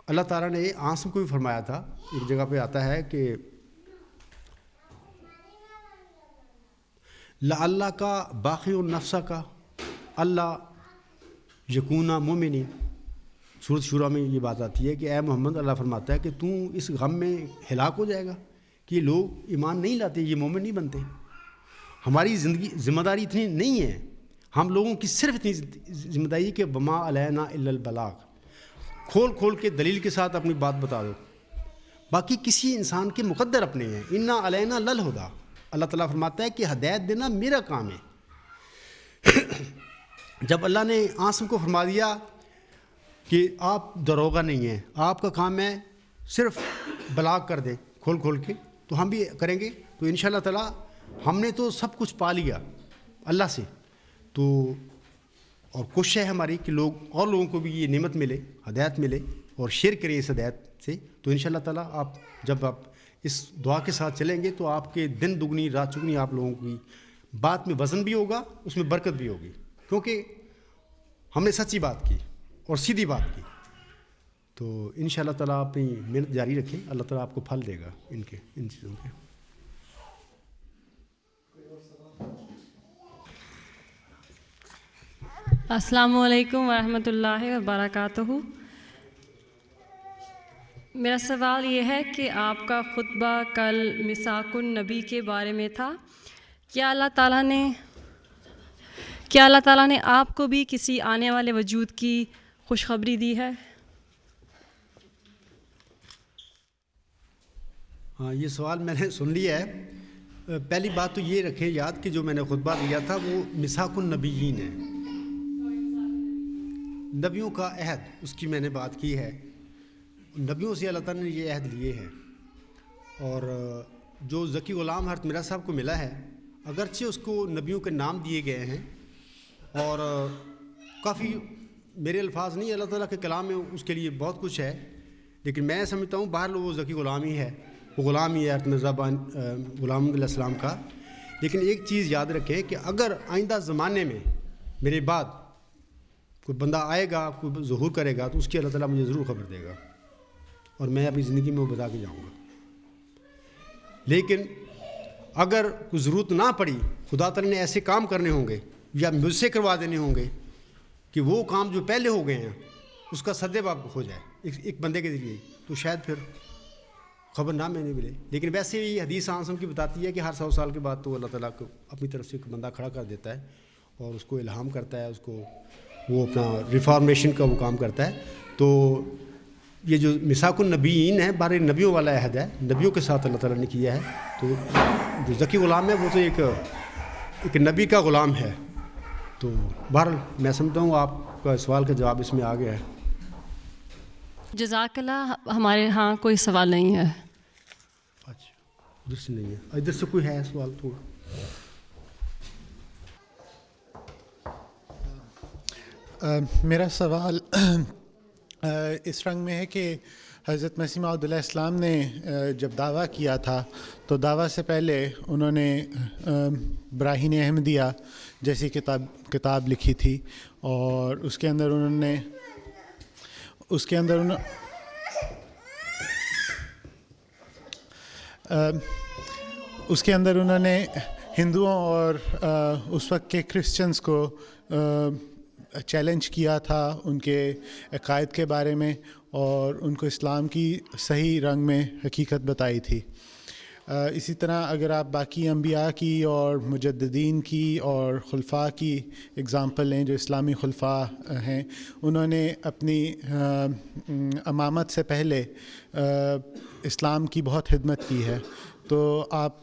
اللہ تعالیٰ نے آنسم کو بھی فرمایا تھا, ایک جگہ پہ آتا ہے کہ اللہ کا باقی النفسہ کا اللہ یکونا مومنین. سورۃ شورا میں یہ بات آتی ہے کہ اے محمد, اللہ فرماتا ہے کہ تو اس غم میں ہلاک ہو جائے گا کہ یہ لوگ ایمان نہیں لاتے, یہ مومن نہیں بنتے. ہماری زندگی ذمہ داری اتنی نہیں ہے, ہم لوگوں کی صرف اتنی ذمہ داری کہ وما علینا الا البلاغ. کھول کے دلیل کے ساتھ اپنی بات بتا دو. باقی کسی انسان کے مقدر اپنے ہیں. انا علینا للہدیٰ, اللہ تعالیٰ فرماتا ہے کہ ہدایت دینا میرا کام ہے. جب اللہ نے آسم کو فرما دیا کہ آپ دروغہ نہیں ہیں, آپ کا کام ہے صرف بلاغ کر دیں کھول کے, تو ہم بھی کریں گے. تو انشاءاللہ تعالیٰ ہم نے تو سب کچھ پا لیا اللہ سے. تو اور کوشش ہے ہماری کہ اور لوگوں کو بھی یہ نعمت ملے, ہدایت ملے, اور شیئر کریں اس ہدایت سے. تو انشاءاللہ تعالیٰ جب آپ اس دعا کے ساتھ چلیں گے تو آپ کے دن دگنی رات چگنی آپ لوگوں کی بات میں وزن بھی ہوگا, اس میں برکت بھی ہوگی, کیونکہ ہم نے سچی بات کی اور سیدھی بات کی. تو انشاءاللہ تعالیٰ اپنی محنت جاری رکھیں, اللہ تعالیٰ آپ کو پھل دے گا ان چیزوں کے. السلام علیکم ورحمۃ اللہ وبرکاتہ. میرا سوال یہ ہے کہ آپ کا خطبہ کل مساک النبی کے بارے میں تھا. کیا اللہ تعالیٰ نے آپ کو بھی کسی آنے والے وجود کی خوشخبری دی ہے؟ ہاں یہ سوال میں نے سن لیا ہے. پہلی بات تو یہ رکھیں یاد کہ جو میں نے خطبہ دیا تھا وہ مساق النبیین ہے, نبیوں کا عہد, اس کی میں نے بات کی ہے. نبیوں سے اللہ تعالیٰ نے یہ عہد لیے ہیں. اور جو ذکی غلام حضرت مرزا صاحب کو ملا ہے, اگرچہ اس کو نبیوں کے نام دیے گئے ہیں اور کافی میرے الفاظ نہیں, اللہ تعالیٰ کے کلام میں اس کے لیے بہت کچھ ہے, لیکن میں سمجھتا ہوں باہر وہ ذکی غلام ہی ہے, وہ غلام ہی ہے حضرت مرزا غلام علیہ السلام کا. لیکن ایک چیز یاد رکھیں کہ اگر آئندہ زمانے میں میرے بعد کوئی بندہ آئے گا, کوئی ظہور کرے گا, تو اس کی اللہ تعالیٰ مجھے ضرور خبر دے گا اور میں اپنی زندگی میں وہ بتا کے جاؤں گا. لیکن اگر کوئی ضرورت نہ پڑی, خدا تعالیٰ نے ایسے کام کرنے ہوں گے یا مجھ سے کروا دینے ہوں گے کہ وہ کام جو پہلے ہو گئے ہیں اس کا سدباب ہو جائے ایک بندے کے ذریعے, تو شاید پھر خبر نہ میں نہیں ملے. لیکن ویسے بھی حدیث آنسم کی بتاتی ہے کہ ہر 100 سال کے بعد تو اللہ تعالیٰ کو اپنی طرف سے ایک بندہ کھڑا کر دیتا ہے اور اس کو الہام کرتا ہے, اس کو وہ اپنا ریفارمیشن کا وہ کام کرتا ہے. تو یہ جو مساق النبیین ہے, بارے نبیوں والا عہد ہے, نبیوں کے ساتھ اللہ تعالیٰ نے کیا ہے. تو جو ذکی غلام ہے وہ تو ایک نبی کا غلام ہے. تو بہرحال میں سمجھتا ہوں آپ کا سوال کا جواب اس میں آ گیا ہے. جزاک اللہ. ہمارے ہاں کوئی سوال نہیں ہے. اچھا, ادھر سے نہیں ہے, ادھر سے کوئی ہے سوال تھوڑا؟ میرا سوال اس رنگ میں ہے کہ حضرت مسیح موعود علیہ السلام نے جب دعویٰ کیا تھا تو دعویٰ سے پہلے انہوں نے براہین احمدیہ جیسی کتاب لکھی تھی, اور اس کے اندر انہوں نے ہندوؤں اور اس وقت کے کرسچنز کو چیلنج کیا تھا ان کے عقائد کے بارے میں, اور ان کو اسلام کی صحیح رنگ میں حقیقت بتائی تھی. اسی طرح اگر آپ باقی انبیاء کی اور مجددین کی اور خلفاء کی اگزامپل لیں, جو اسلامی خلفاء ہیں, انہوں نے اپنی امامت سے پہلے اسلام کی بہت خدمت کی ہے. تو آپ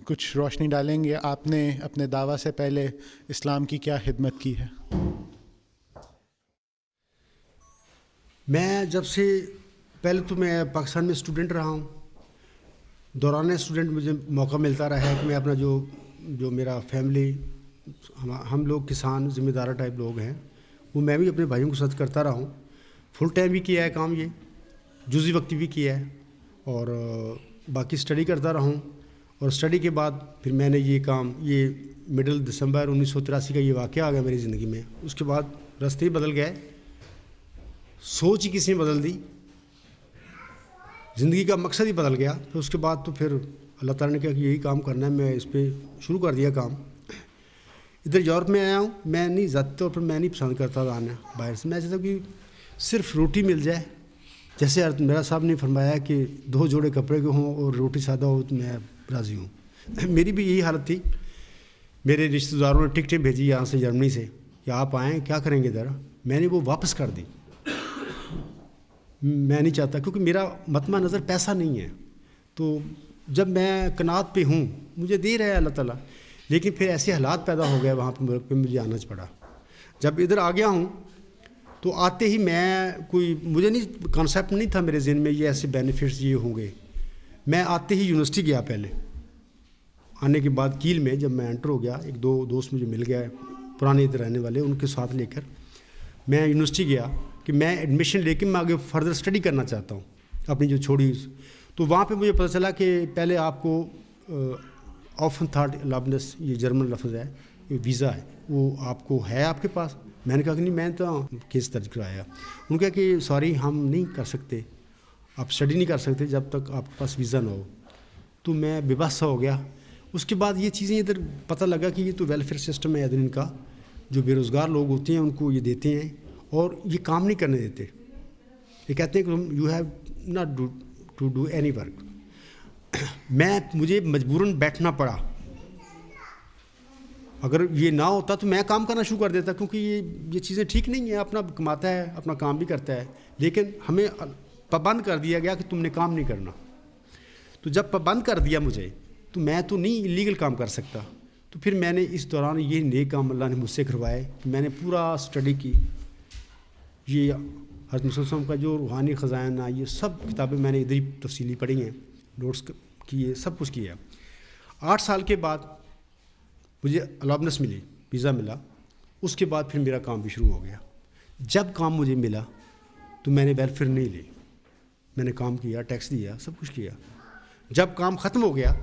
کچھ روشنی ڈالیں گے, آپ نے اپنے دعویٰ سے پہلے اسلام کی کیا خدمت کی ہے؟ میں جب سے پہلے تو میں پاکستان میں اسٹوڈنٹ رہا ہوں. دوران اسٹوڈنٹ مجھے موقع ملتا رہا ہے کہ میں اپنا جو میرا فیملی, ہم لوگ کسان ذمہ دار ٹائپ لوگ ہیں, وہ میں بھی اپنے بھائیوں کے ساتھ کرتا رہا ہوں. فل ٹائم بھی کیا ہے کام, یہ جزوی وقتی بھی کیا ہے, اور باقی اسٹڈی کرتا رہا ہوں. اور اسٹڈی کے بعد پھر میں نے یہ کام, یہ مڈل دسمبر 1983 کا یہ واقعہ آ گیا میری زندگی میں. اس کے بعد راستے ہی بدل گئے, سوچ ہی کسی نے بدل دی, زندگی کا مقصد ہی بدل گیا. پھر اس کے بعد تو پھر اللہ تعالیٰ نے کہا کہ یہی کام کرنا ہے, میں اس پہ شروع کر دیا کام. ادھر یورپ میں آیا ہوں. میں نہیں ذاتی طور پر میں نہیں پسند کرتا آنا باہر سے. میں چاہتا ہوں کہ صرف روٹی مل جائے, جیسے میرا صاحب نے فرمایا کہ 2 جوڑے کپڑے کے ہوں اور روٹی سادہ ہو تو میں راضی ہوں. میری بھی یہی حالت تھی. میرے رشتہ داروں نے ٹکٹیں بھیجی یہاں سے جرمنی سے کہ آپ آئیں, کیا کریں گے ذرا. میں نے وہ واپس کر دی. میں نہیں چاہتا, کیونکہ میرا مطمع نظر پیسہ نہیں ہے. تو جب میں قناعت پہ ہوں, مجھے دے رہا ہے اللہ تعالیٰ, لیکن پھر ایسے حالات پیدا ہو گئے وہاں پہ ملک پہ, مجھے آنا پڑا. جب ادھر آ گیا ہوں تو آتے ہی میں مجھے نہیں کانسیپٹ نہیں تھا میرے ذہن میں یہ ایسے بینیفٹس یہ ہوں گے. میں آتے ہی یونیورسٹی گیا. پہلے آنے کے بعد کیل میں جب میں انٹر ہو گیا, 1-2 دوست مجھے مل گیا پرانے ادھر رہنے والے, ان کے ساتھ لے کر میں یونیورسٹی گیا کہ میں ایڈمیشن لے کے میں آگے فردر اسٹڈی کرنا چاہتا ہوں اپنی جو چھوڑی. تو وہاں پہ مجھے پتہ چلا کہ پہلے آپ کو آفن تھارڈ لابنس, یہ جرمن لفظ ہے, یہ ویزا ہے, وہ آپ کو ہے آپ کے پاس. میں نے کہا کہ نہیں, میں تو کیس درج کرایا. انہوں نے کہا کہ سوری ہم نہیں کر سکتے, آپ اسٹڈی نہیں کر سکتے جب تک آپ کے پاس ویزا نہ ہو. تو میں بے بس ہو گیا. اس کے بعد یہ چیزیں ادھر پتہ لگا کہ یہ تو ویلفیئر سسٹم ہے ادھر ان کا, جو بے روزگار لوگ ہوتے ہیں ان کو یہ دیتے ہیں اور یہ کام نہیں کرنے دیتے. یہ کہتے ہیں کہ you have not to do any work. مجھے مجبوراً بیٹھنا پڑا. اگر یہ نہ ہوتا تو میں کام کرنا شروع کر دیتا, کیونکہ یہ چیزیں ٹھیک نہیں ہیں. اپنا کماتا ہے, اپنا کام بھی کرتا ہے, لیکن ہمیں پابند کر دیا گیا کہ تم نے کام نہیں کرنا. تو جب پابند کر دیا مجھے تو میں تو نہیں لیگل کام کر سکتا. تو پھر میں نے اس دوران یہ نیک کام اللہ نے مجھ سے کروائے کہ میں نے پورا اسٹڈی کی. یہ حضرت محمد صلی اللہ علیہ وسلم کا جو روحانی خزانہ یہ سب کتابیں میں نے ادھر ہی تفصیلی پڑھی ہیں, نوٹس کیے, سب کچھ کیا. 8 سال کے بعد مجھے الاؤنس ملی, ویزا ملا. اس کے بعد پھر میرا کام بھی شروع ہو گیا. جب کام مجھے ملا تو میں نے ویلفیئر نہیں لی, میں نے کام کیا, ٹیکس دیا, سب کچھ کیا. جب کام ختم ہو گیا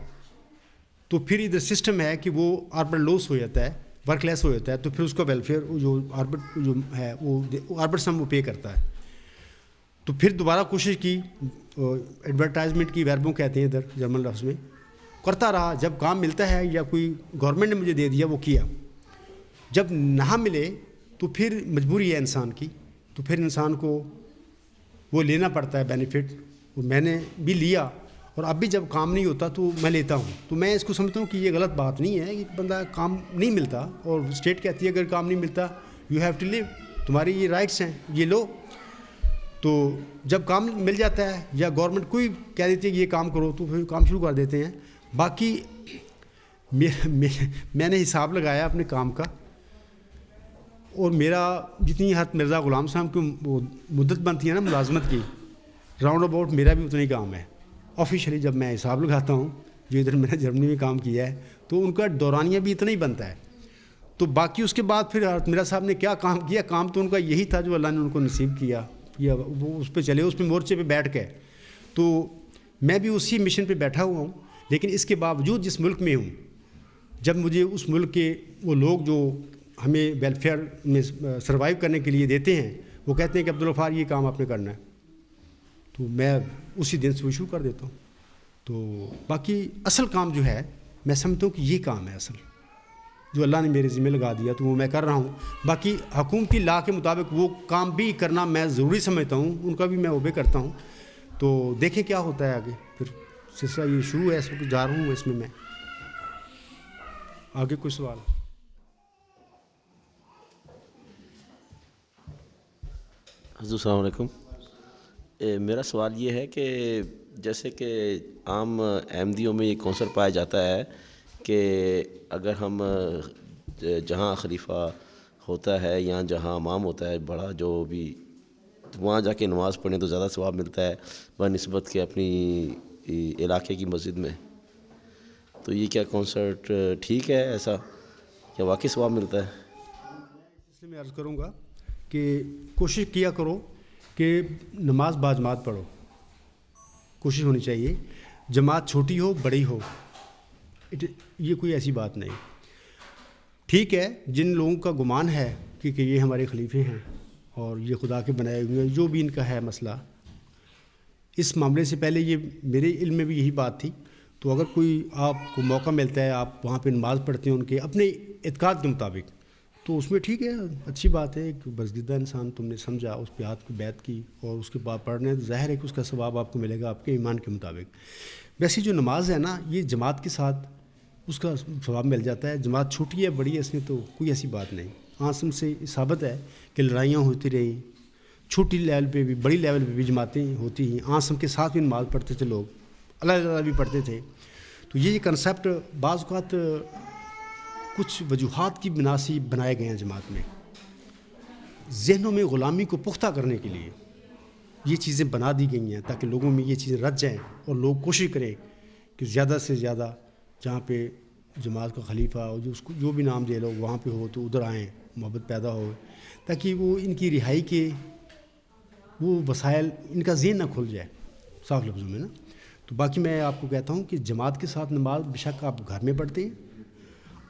تو پھر ادھر سسٹم ہے کہ وہ آربٹ لوس ہو جاتا ہے, ورک لیس ہو جاتا ہے, تو پھر اس کا ویلفیئر جو آربٹ جو ہے وہ آربٹ سم وہ پے کرتا ہے. تو پھر دوبارہ کوشش کی, ایڈورٹائزمنٹ کی, ویربوں کہتے ہیں ادھر جرمن لفظ میں, کرتا رہا. جب کام ملتا ہے یا کوئی گورنمنٹ نے مجھے دے دیا وہ کیا. جب نہ ملے تو پھر مجبوری ہے انسان کی, تو پھر انسان کو وہ لینا پڑتا ہے بینیفٹ. وہ میں نے بھی لیا, اور اب بھی جب کام نہیں ہوتا تو میں لیتا ہوں. تو میں اس کو سمجھتا ہوں کہ یہ غلط بات نہیں ہے کہ بندہ کام نہیں ملتا اور اسٹیٹ کہتی ہے اگر کام نہیں ملتا یو ہیو ٹو لیو, تمہاری یہ رائٹس ہیں, یہ لو. تو جب کام مل جاتا ہے یا گورنمنٹ کوئی کہہ دیتی ہے کہ یہ کام کرو تو پھر کام شروع کر دیتے ہیں. باقی میں نے حساب لگایا اپنے کام کا, اور میرا جتنی حد مرزا غلام صاحب کی مدت بنتی ہے نا ملازمت کی, راؤنڈ اباؤٹ میرا بھی اتنا ہی کام ہے. آفیشلی جب میں حساب لگاتا ہوں, جو ادھر میں نے جرمنی میں کام کیا ہے, تو ان کا دورانیہ بھی اتنا ہی بنتا ہے. تو باقی اس کے بعد پھر میرا صاحب نے کیا کام کیا, کام تو ان کا یہی تھا جو اللہ نے ان کو نصیب کیا, یا وہ اس پہ چلے, اس پہ مورچے پہ بیٹھ کے. تو میں بھی اسی مشن پہ بیٹھا ہوا ہوں. لیکن اس کے باوجود جس ملک میں ہوں, جب مجھے اس ملک کے وہ لوگ جو ہمیں ویلفیئر میں سروائیو کرنے کے لیے دیتے ہیں, وہ کہتے ہیں کہ عبدالغفار یہ کام آپ نے کرنا ہے, تو میں اسی دن سے وہ شروع کر دیتا ہوں. تو باقی اصل کام جو ہے میں سمجھتا ہوں کہ یہ کام ہے اصل جو اللہ نے میرے ذمہ لگا دیا, تو وہ میں کر رہا ہوں. باقی حکومتی لا کے مطابق وہ کام بھی کرنا میں ضروری سمجھتا ہوں, ان کا بھی میں اوبے کرتا ہوں. تو دیکھیں کیا ہوتا ہے آگے. پھر سلسلہ یہ شروع ہے, اس وقت جا رہا ہوں اس میں. آگے کوئی سوال؟ حضور السلام علیکم. میرا سوال یہ ہے کہ جیسے کہ عام احمدیوں میں یہ کنسرٹ پایا جاتا ہے کہ اگر ہم جہاں خلیفہ ہوتا ہے یا جہاں امام ہوتا ہے بڑا جو بھی, وہاں جا کے نماز پڑھیں تو زیادہ ثواب ملتا ہے بنسبت کے اپنی علاقے کی مسجد میں. تو یہ کیا کنسرٹ ٹھیک ہے, ایسا کیا واقعی ثواب ملتا ہے؟ اس لیے میں عرض کروں گا کہ کوشش کیا کرو کہ نماز باجماعت پڑھو, کوشش ہونی چاہیے. جماعت چھوٹی ہو بڑی ہو, یہ کوئی ایسی بات نہیں. ٹھیک ہے, جن لوگوں کا گمان ہے کہ یہ ہمارے خلیفے ہیں اور یہ خدا کے بنائے ہوئے ہیں, جو بھی ان کا ہے مسئلہ, اس معاملے سے پہلے یہ میرے علم میں بھی یہی بات تھی. تو اگر کوئی آپ کو موقع ملتا ہے, آپ وہاں پہ نماز پڑھتے ہیں ان کے اپنے اعتقاد کے مطابق, تو اس میں ٹھیک ہے, اچھی بات ہے. ایک برگزیدہ انسان تم نے سمجھا, اس پہ ہاتھ کو بیعت کی اور اس کے بعد پڑھنے, تو ظاہر ہے کہ اس کا ثواب آپ کو ملے گا آپ کے ایمان کے مطابق. ویسے جو نماز ہے نا, یہ جماعت کے ساتھ اس کا ثواب مل جاتا ہے. جماعت چھوٹی ہے بڑی ہے, اس میں تو کوئی ایسی بات نہیں. عاصم سے ثابت ہے کہ لڑائیاں ہوتی رہیں, چھوٹی لیول پہ بھی بڑی لیول پہ بھی جماعتیں ہوتی ہیں. عاصم کے ساتھ بھی نماز پڑھتے تھے لوگ, اللہ تعالیٰ بھی پڑھتے تھے. تو یہ کنسیپٹ بعض اوقات کچھ وجوہات کی بنا سے بنائے گئے ہیں جماعت میں, ذہنوں میں غلامی کو پختہ کرنے کے لیے یہ چیزیں بنا دی گئی ہیں تاکہ لوگوں میں یہ چیزیں رچ جائیں اور لوگ کوشش کریں کہ زیادہ سے زیادہ جہاں پہ جماعت کا خلیفہ ہو, جو بھی نام دے لو وہاں پہ ہو تو ادھر آئیں, محبت پیدا ہو, تاکہ وہ ان کی رہائی کے وہ وسائل, ان کا ذہن نہ کھل جائے صاف لفظوں میں نا. تو باقی میں آپ کو کہتا ہوں کہ جماعت کے ساتھ نماز بے شک آپ گھر میں پڑھتے ہیں,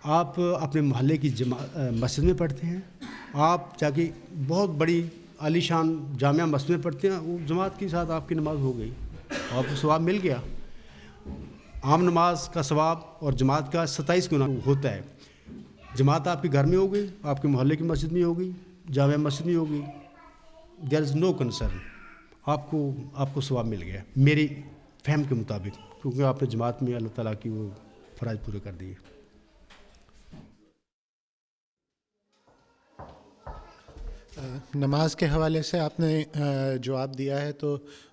آپ اپنے محلے کی مسجد میں پڑھتے ہیں, آپ جا کے بہت بڑی عالی شان جامعہ مسجد میں پڑھتے ہیں, وہ جماعت کے ساتھ آپ کی نماز ہو گئی, آپ کو ثواب مل گیا. عام نماز کا ثواب اور جماعت کا 27 گنا ہوتا ہے. جماعت آپ کے گھر میں ہو گئی, آپ کے محلے کی مسجد میں ہو گئی, جامعہ مسجد میں ہو گئی, دیر از نو کنسرن, آپ کو ثواب مل گیا میری فہم کے مطابق, کیونکہ آپ نے جماعت میں اللہ تعالیٰ کی وہ فرائض پورے کر دیے. نماز کے حوالے سے آپ نے جواب دیا ہے, تو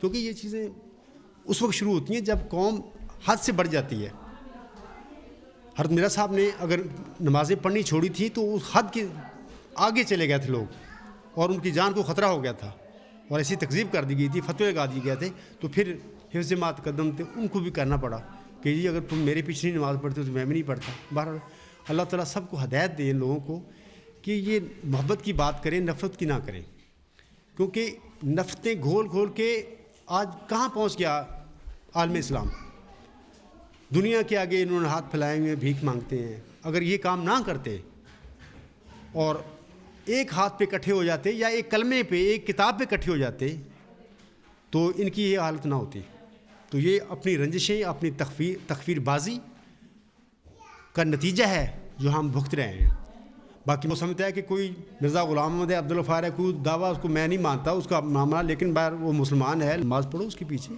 کیونکہ یہ چیزیں اس وقت شروع ہوتی ہیں جب قوم حد سے بڑھ جاتی ہے. حضرت مرزا صاحب نے اگر نمازیں پڑھنی چھوڑی تھی تو اس حد کے آگے چلے گئے تھے لوگ اور ان کی جان کو خطرہ ہو گیا تھا اور ایسی تکذیب کر دی گئی تھی, فتوے لگا دیے گئے تھے. تو پھر حفظ ما تقدم تھے ان کو بھی کرنا پڑا کہ جی اگر تم میرے پیچھے نہیں نماز پڑھتے تو میں بھی نہیں پڑھتا. بہرحال اللہ تعالیٰ سب کو ہدایت دے ان لوگوں کو کہ یہ محبت کی بات کریں, نفرت کی نہ کریں, کیونکہ نفرتیں گھول گھول کے آج کہاں پہنچ گیا عالم اسلام. دنیا کے آگے انہوں نے ہاتھ پھیلائے ہوئے بھیک مانگتے ہیں. اگر یہ کام نہ کرتے اور ایک ہاتھ پہ اکٹھے ہو جاتے یا ایک کلمے پہ, ایک کتاب پہ اکٹھے ہو جاتے تو ان کی یہ حالت نہ ہوتی. تو یہ اپنی رنجشیں, اپنی تکفیر بازی کا نتیجہ ہے جو ہم بھگت رہے ہیں. باقی وہ سمجھتا ہے کہ کوئی مرزا غلام محمد عبدالغفار ہے, کوئی دعویٰ اس کو میں نہیں مانتا اس کا معاملہ, لیکن باہر وہ مسلمان ہے, نماز پڑھو اس کے پیچھے,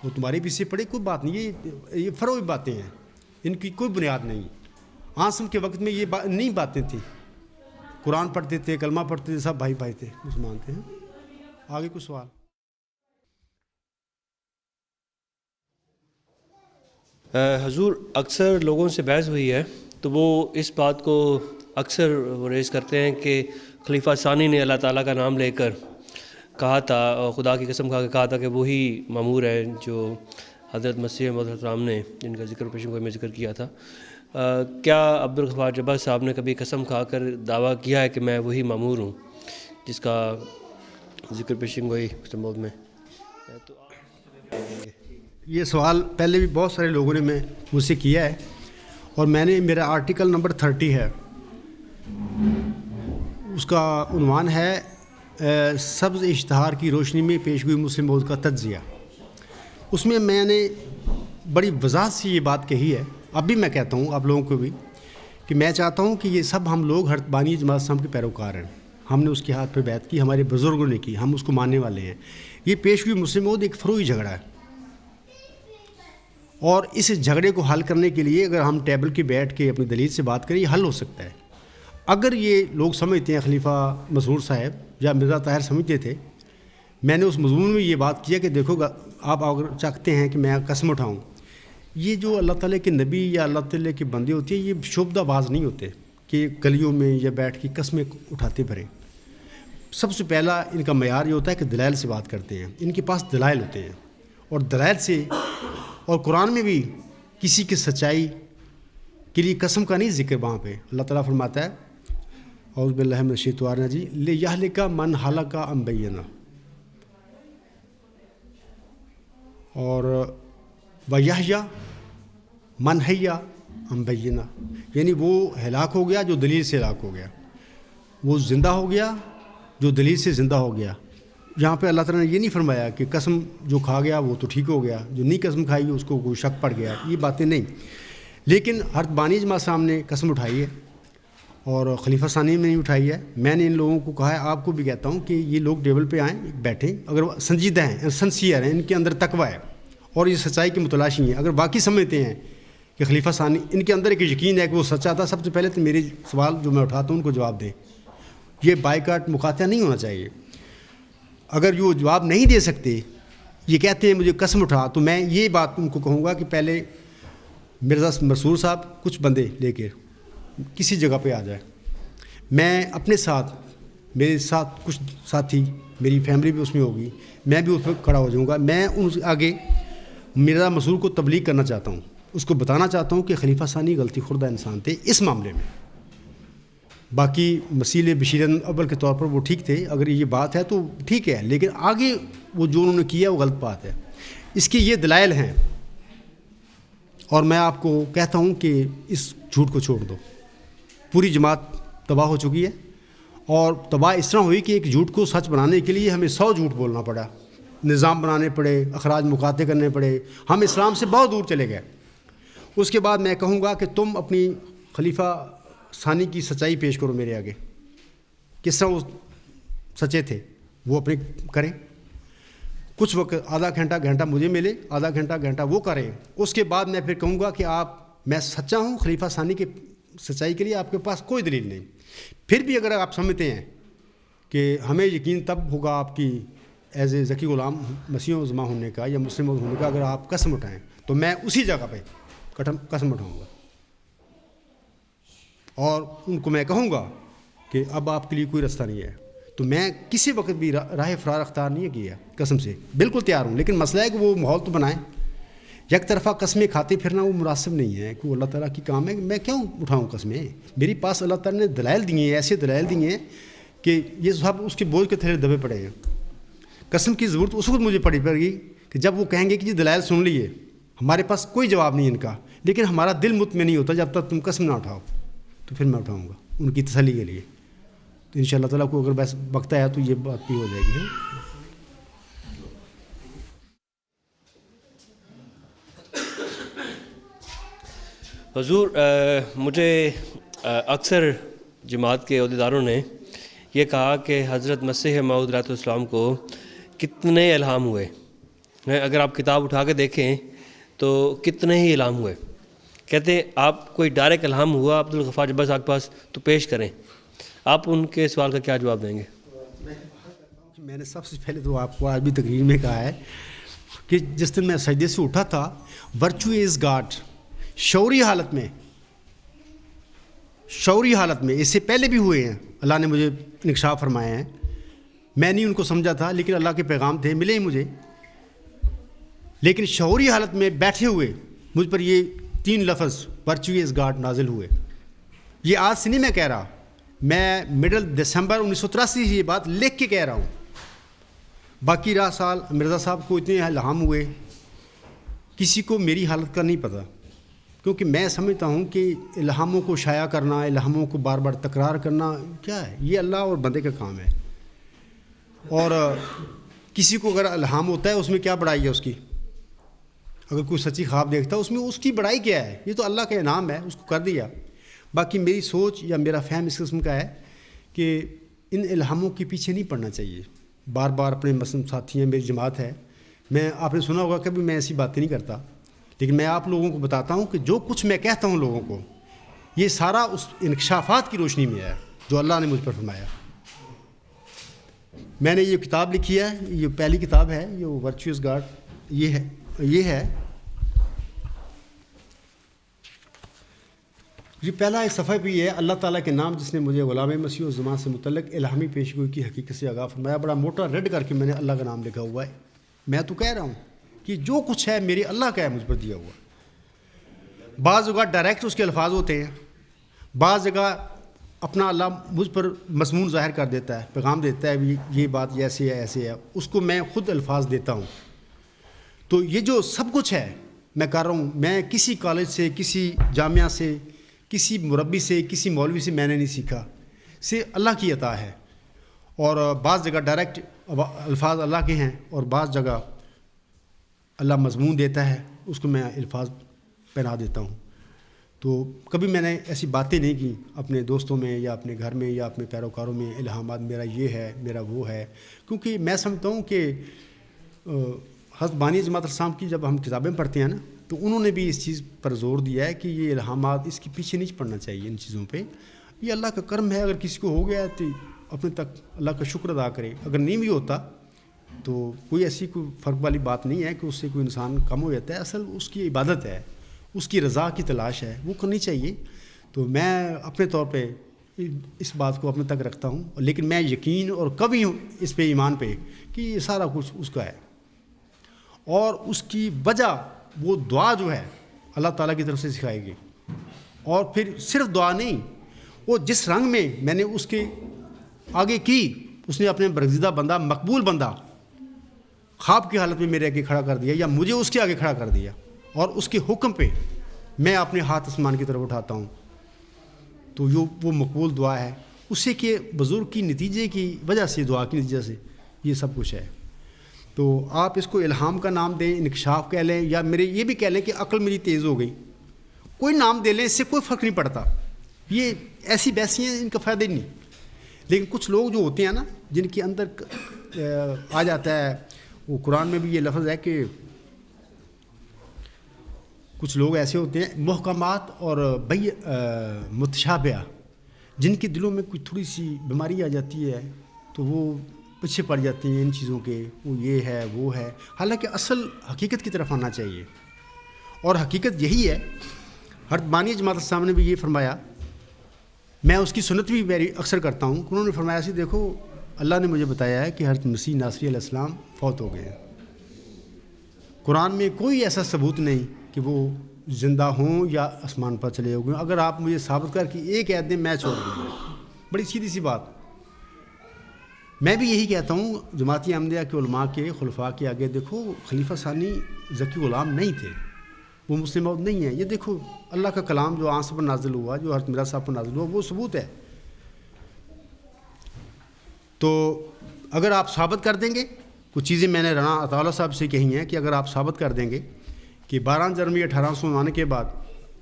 وہ تمہارے پیچھے پڑھے, کوئی بات نہیں. یہ فروغی باتیں ہیں, ان کی کوئی بنیاد نہیں. عاصم کے وقت میں یہ نہیں باتیں تھیں. قرآن پڑھتے تھے, کلمہ پڑھتے تھے, سب بھائی بھائی تھے, مسلمان تھے. آگے کچھ سوال؟ حضور اکثر لوگوں سے بحث ہوئی ہے تو وہ اس بات کو اکثر ریز کرتے ہیں کہ خلیفہ ثانی نے اللہ تعالیٰ کا نام لے کر کہا تھا اور خدا کی قسم کھا کے کہا تھا کہ وہی مامور ہے جو حضرت مسیح موعود السلام نے جن کا ذکر پیشن گوئی میں ذکر کیا تھا. کیا عبدالغفار جبار صاحب نے کبھی قسم کھا کر دعویٰ کیا ہے کہ میں وہی مامور ہوں جس کا ذکر پیشن گوئی موعود میں؟ تو یہ سوال پہلے بھی بہت سارے لوگوں نے مجھ سے کیا ہے اور میں نے, میرا آرٹیکل نمبر 30 ہے, اس کا عنوان ہے سبز اشتہار کی روشنی میں پیش گوئی مسلم موعود کا تجزیہ. اس میں نے بڑی وضاحت سے یہ بات کہی ہے, اب بھی میں کہتا ہوں آپ لوگوں کو بھی, کہ میں چاہتا ہوں کہ یہ سب ہم لوگ حضرت بانی جماعت اسلام کے پیروکار ہیں. ہم نے اس کے ہاتھ پہ بیعت کی, ہمارے بزرگوں نے کی, ہم اس کو ماننے والے ہیں. یہ پیش گوئی مسلم موعود ایک فروعی جھگڑا ہے اور اس جھگڑے کو حل کرنے کے لیے اگر ہم ٹیبل کے بیٹھ کے اپنی دلیل سے بات کریں یہ حل ہو سکتا ہے. اگر یہ لوگ سمجھتے ہیں خلیفہ مسرور صاحب یا مرزا طاہر سمجھتے تھے, میں نے اس مضمون میں یہ بات کیا کہ دیکھو آپ اگر چاہتے ہیں کہ میں قسم اٹھاؤں, یہ جو اللہ تعالیٰ کے نبی یا اللہ تعالیٰ کے بندے ہوتے ہیں یہ شعبدہ باز نہیں ہوتے کہ گلیوں میں یا بیٹھ کے قسمیں اٹھاتے بھرے. سب سے پہلا ان کا معیار یہ ہوتا ہے کہ دلائل سے بات کرتے ہیں. ان کے پاس دلائل ہوتے ہیں اور دلائل سے, اور قرآن میں بھی کسی کی سچائی کے لیے قسم کا نہیں ذکر. وہاں پہ اللہ تعالیٰ فرماتا ہے اعوذ باللہ من الشیطان الرجیم لیہلک من ہلک عن بینہ, اور ویحیی من حی عن بینہ, یعنی وہ ہلاک ہو گیا جو دلیل سے ہلاک ہو گیا, وہ زندہ ہو گیا جو دلیل سے زندہ ہو گیا. یہاں پہ اللہ تعالیٰ نے یہ نہیں فرمایا کہ قسم جو کھا گیا وہ تو ٹھیک ہو گیا, جو نہیں قسم کھائی اس کو کوئی شک پڑ گیا, یہ باتیں نہیں. لیکن حضرت بانی جماعت صاحب نے قسم اٹھائی ہے اور خلیفہ ثانی نے اٹھائی ہے. میں نے ان لوگوں کو کہا ہے, آپ کو بھی کہتا ہوں کہ یہ لوگ ٹیبل پہ آئیں, بیٹھیں, اگر سنجیدہ ہیں, سنسیئر ہیں, ان کے اندر تقویٰ ہے اور یہ سچائی کی متلاشی ہیں, اگر باقی سمجھتے ہیں کہ خلیفہ ثانی, ان کے اندر ایک یقین ہے کہ وہ سچا تھا, سب سے پہلے تو میرے سوال جو میں اٹھاتا ہوں ان کو جواب دیں. یہ بائیکاٹ مقاطعہ نہیں ہونا چاہیے. اگر یہ جواب نہیں دے سکتے, یہ کہتے ہیں مجھے قسم اٹھا, تو میں یہ بات ان کو کہوں گا کہ پہلے مرزا مسرور صاحب کچھ بندے لے کے کسی جگہ پہ آ جائے. میں اپنے ساتھ, میرے ساتھ کچھ ساتھی, میری فیملی بھی اس میں ہوگی, میں بھی اس پہ کھڑا ہو جاؤں گا. میں ان آگے مرزا مسرور کو تبلیغ کرنا چاہتا ہوں, اس کو بتانا چاہتا ہوں کہ خلیفہ ثانی غلطی خوردہ انسان تھے اس معاملے میں. باقی مسیل بشیر اول کے طور پر وہ ٹھیک تھے, اگر یہ بات ہے تو ٹھیک ہے, لیکن آگے وہ جو انہوں نے کیا وہ غلط بات ہے. اس کے یہ دلائل ہیں اور میں آپ کو کہتا ہوں کہ اس جھوٹ کو چھوڑ دو. پوری جماعت تباہ ہو چکی ہے اور تباہ اس طرح ہوئی کہ ایک جھوٹ کو سچ بنانے کے لیے ہمیں 100 جھوٹ بولنا پڑا, نظام بنانے پڑے, اخراج مقاطع کرنے پڑے, ہم اسلام سے بہت دور چلے گئے. اس کے بعد میں کہوں گا کہ تم اپنی خلیفہ ثانی کی سچائی پیش کرو میرے آگے, کس طرح وہ سچے تھے وہ اپنے کریں. کچھ وقت آدھا گھنٹہ مجھے ملے, آدھا گھنٹہ وہ کریں. اس کے بعد میں پھر کہوں گا کہ میں سچا ہوں, خلیفہ ثانی کے سچائی کے لیے آپ کے پاس کوئی دلیل نہیں. پھر بھی اگر آپ سمجھتے ہیں کہ ہمیں یقین تب ہوگا آپ کی ایز اے ذکی غلام مسیح الزما ہونے کا یا مسلم ہونے کا اگر آپ قسم اٹھائیں تو میں اسی جگہ پہ قسم اٹھاؤں گا اور ان کو میں کہوں گا کہ اب آپ کے لیے کوئی رستہ نہیں ہے. تو میں کسی وقت بھی راہ فرار اختیار نہیں کیا قسم سے, بالکل تیار ہوں. لیکن مسئلہ ہے کہ وہ ماحول تو بنائیں. یک طرفہ قسمیں کھاتے پھرنا وہ مناسب نہیں ہے کہ وہ اللہ تعالیٰ کی کام ہے. میں کیوں اٹھاؤں قسمیں؟ میری پاس اللہ تعالیٰ نے دلائل دیے ہیں, ایسے دلائل دیے ہیں کہ یہ سب اس کے بوجھ کے تھیلے دبے پڑے ہیں. قسم کی ضرورت اس وقت مجھے پڑے گی کہ جب وہ کہیں گے کہ یہ دلائل سن لیے, ہمارے پاس کوئی جواب نہیں ان کا, لیکن ہمارا دل مطمئن نہیں ہوتا جب تک تم قسم نہ اٹھاؤ. تو پھر میں اٹھاؤں گا ان کی تسلی کے لیے. تو ان شاء اللہ تعالیٰ کو اگر بس وقت آیا تو یہ بات بھی ہو جائے گی. حضور, مجھے اکثر جماعت کے عہدیداروں نے یہ کہا کہ حضرت مسیح موعود علیہ السلام کو کتنے الہام ہوئے. اگر آپ کتاب اٹھا کے دیکھیں تو کتنے ہی الہام ہوئے. کہتے ہیں آپ کوئی ڈائریکٹ الہام ہوا عبدالغفار جبار صاحب کے پاس تو پیش کریں. آپ ان کے سوال کا کیا جواب دیں گے؟ میں نے سب سے پہلے تو آپ کو آج بھی تقریر میں کہا ہے کہ جس دن میں سجدے سے اٹھا تھا, ورچو از گاڈ, شعوری حالت میں, اس سے پہلے بھی ہوئے ہیں, اللہ نے مجھے انکشاف فرمائے ہیں. میں نہیں ان کو سمجھا تھا, لیکن اللہ کے پیغام تھے, ملے ہی مجھے. لیکن شعوری حالت میں بیٹھے ہوئے مجھ پر یہ 3 لفظ ورچو از گاڈ نازل ہوئے. یہ آج سے نہیں میں کہہ رہا, میں مڈل دسمبر 1983 سے یہ بات لکھ کے کہہ رہا ہوں. باقی رہا سال مرزا صاحب کو اتنے الہام ہوئے, کسی کو میری حالت کا نہیں پتہ, کیونکہ میں سمجھتا ہوں کہ الہاموں کو شائع کرنا, الہاموں کو بار بار تکرار کرنا کیا ہے, یہ اللہ اور بندے کا کام ہے. اور کسی کو اگر الہام ہوتا ہے اس میں کیا بڑائی ہے اس کی؟ اگر کوئی سچی خواب دیکھتا ہے اس میں اس کی بڑائی کیا ہے؟ یہ تو اللہ کا انعام ہے, اس کو کر دیا. باقی میری سوچ یا میرا فہم اس قسم کا ہے کہ ان الہاموں کے پیچھے نہیں پڑنا چاہیے. بار بار اپنے مثلاً ساتھی ہیں, میری جماعت ہے, میں آپ نے سنا ہوگا کبھی میں ایسی باتیں نہیں کرتا, لیکن میں آپ لوگوں کو بتاتا ہوں کہ جو کچھ میں کہتا ہوں لوگوں کو, یہ سارا اس انکشافات کی روشنی میں ہے جو اللہ نے مجھ پر فرمایا. میں نے یہ کتاب لکھی ہے, یہ پہلی کتاب ہے, یہ ورچوئس گاڈ, یہ ہے یہ پہلا ایک صفحہ بھی ہے, اللہ تعالیٰ کے نام جس نے مجھے غلام مسیح الزمان سے متعلق الہامی پیشگوئی کی حقیقت سے آگاہ فرمایا. بڑا موٹا ریڈ کر کے میں نے اللہ کا نام لکھا ہوا ہے. میں تو کہہ رہا ہوں کہ جو کچھ ہے میرے اللہ کا ہے, مجھ پر دیا ہوا. بعض جگہ ڈائریکٹ اس کے الفاظ ہوتے ہیں, بعض جگہ اپنا اللہ مجھ پر مضمون ظاہر کر دیتا ہے, پیغام دیتا ہے یہ بات ایسے ہے ایسے ہے, اس کو میں خود الفاظ دیتا ہوں. تو یہ جو سب کچھ ہے میں کر رہا ہوں, میں کسی کالج سے, کسی جامعہ سے, کسی مربی سے, کسی مولوی سے میں نے نہیں سیکھا, سے اللہ کی عطا ہے. اور بعض جگہ ڈائریکٹ الفاظ اللہ کے ہیں, اور بعض جگہ اللہ مضمون دیتا ہے, اس کو میں الفاظ پہنا دیتا ہوں. تو کبھی میں نے ایسی باتیں نہیں کی اپنے دوستوں میں یا اپنے گھر میں یا اپنے پیروکاروں میں, الہامات میرا یہ ہے, میرا وہ ہے, کیونکہ میں سمجھتا ہوں کہ حضرت بانی جماعت الاسلام کی جب ہم کتابیں پڑھتے ہیں نا, تو انہوں نے بھی اس چیز پر زور دیا ہے کہ یہ الہامات, اس کے پیچھے نہیں پڑنا چاہیے ان چیزوں پہ. یہ اللہ کا کرم ہے, اگر کسی کو ہو گیا تو اپنے تک اللہ کا شکر ادا کرے, اگر نہیں بھی ہوتا تو کوئی ایسی کوئی فرق والی بات نہیں ہے کہ اس سے کوئی انسان کم ہو جاتا ہے. اصل اس کی عبادت ہے, اس کی رضا کی تلاش ہے, وہ کرنی چاہیے. تو میں اپنے طور پہ اس بات کو اپنے تک رکھتا ہوں, لیکن میں یقین اور کبھی ہوں اس پہ ایمان پہ کہ یہ سارا کچھ اس کا ہے. اور اس کی وجہ وہ دعا جو ہے اللہ تعالیٰ کی طرف سے سکھائے گی. اور پھر صرف دعا نہیں, وہ جس رنگ میں میں نے اس کے آگے کی, اس نے اپنے برگزیدہ بندہ, مقبول بندہ خواب کی حالت میں میرے آگے کھڑا کر دیا, یا مجھے اس کے آگے کھڑا کر دیا, اور اس کے حکم پہ میں اپنے ہاتھ آسمان کی طرف اٹھاتا ہوں. تو وہ مقبول دعا ہے, اسے کہ بزرگ کی نتیجے کی وجہ سے, دعا کی نتیجہ سے یہ سب کچھ ہے. تو آپ اس کو الہام کا نام دیں, انکشاف کہہ لیں, یا میرے یہ بھی کہہ لیں کہ عقل میری تیز ہو گئی, کوئی نام دے لیں, اس سے کوئی فرق نہیں پڑتا. یہ ایسی بیسی ہیں, ان کا فائدہ ہی نہیں. لیکن کچھ لوگ جو ہوتے ہیں نا, جن کے اندر آ جاتا ہے, وہ قرآن میں بھی یہ لفظ ہے کہ کچھ لوگ ایسے ہوتے ہیں محکمات اور متشابہ, جن کے دلوں میں کوئی تھوڑی سی بیماری آ جاتی ہے, تو وہ پیچھے پڑ جاتے ہیں ان چیزوں کے، وہ یہ ہے وہ ہے، حالانکہ اصل حقیقت کی طرف آنا چاہیے، اور حقیقت یہی ہے۔ حضرت بانی جماعت اسلامی نے بھی یہ فرمایا، میں اس کی سنت بھی میری اکثر کرتا ہوں، انہوں نے فرمایا سی دیکھو اللہ نے مجھے بتایا ہے کہ حضرت مسیح ناصری علیہ السلام فوت ہو گئے ہیں، قرآن میں کوئی ایسا ثبوت نہیں کہ وہ زندہ ہوں یا آسمان پر چلے ہو گئے، اگر آپ مجھے ثابت کر کہ ایک عید دیں میں چھوڑ دوں گا۔ بڑی سیدھی سی بات۔ میں بھی یہی کہتا ہوں جماعتی احمدیہ کے علماء کے خلفاء کے آگے، دیکھو خلیفہ ثانی ذکی غلام نہیں تھے، وہ مسلم موعود نہیں ہیں، یہ دیکھو اللہ کا کلام جو آنس پر نازل ہوا، جو حضرت مرزا صاحب پر نازل ہوا، وہ ثبوت ہے۔ تو اگر آپ ثابت کر دیں گے، کچھ چیزیں میں نے رانا عطا اللہ صاحب سے کہی ہیں کہ اگر آپ ثابت کر دیں گے کہ 12 جنوری 1899 کے بعد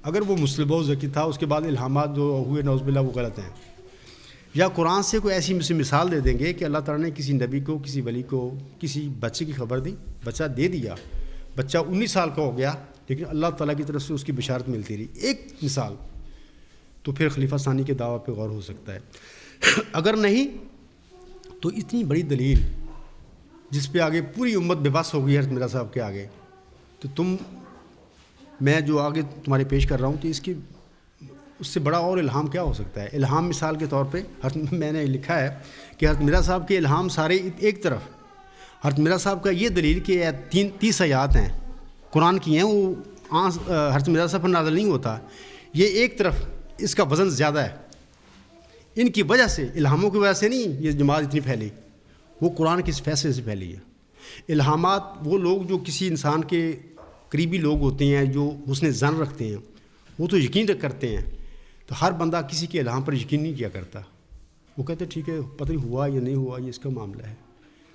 اگر وہ مسلم موعود ذکی تھا، اس کے بعد الہامات جو ہوئے نعوذ باللہ وہ غلط ہیں، یا قرآن سے کوئی ایسی مثال دے دیں گے کہ اللہ تعالیٰ نے کسی نبی کو، کسی ولی کو، کسی بچے کی خبر دی، بچہ دے دیا، بچہ 19 سال کا ہو گیا، لیکن اللہ تعالیٰ کی طرف سے اس کی بشارت ملتی رہی، ایک مثال، تو پھر خلیفہ ثانی کے دعویٰ پہ غور ہو سکتا ہے۔ اگر نہیں تو اتنی بڑی دلیل جس پہ آگے پوری امت بے بس ہو گئی حضرت مرزا صاحب کے آگے، تو میں جو آگے تمہارے پیش کر رہا ہوں، تو اس سے بڑا اور الہام کیا ہو سکتا ہے؟ الہام مثال کے طور پہ میں نے لکھا ہے کہ حضرت مرزا صاحب کے الہام سارے ایک طرف، حضرت مرزا صاحب کا یہ دلیل کہ 30 آیات ہیں قرآن کی ہیں، وہ حضرت مرزا صاحب پر نازل نہیں ہوتا، یہ ایک طرف اس کا وزن زیادہ ہے، ان کی وجہ سے، الہاموں کی وجہ سے نہیں یہ جماعت اتنی پھیلی، وہ قرآن کے اس فیصلے سے پھیلی ہے۔ الہامات وہ لوگ جو کسی انسان کے قریبی لوگ ہوتے ہیں، جو حسن ظن رکھتے ہیں، وہ تو یقین کرتے ہیں، تو ہر بندہ کسی کے الہام پر یقین نہیں کیا کرتا، وہ کہتے ٹھیک ہے پتہ نہیں ہوا یا نہیں ہوا، یہ اس کا معاملہ ہے۔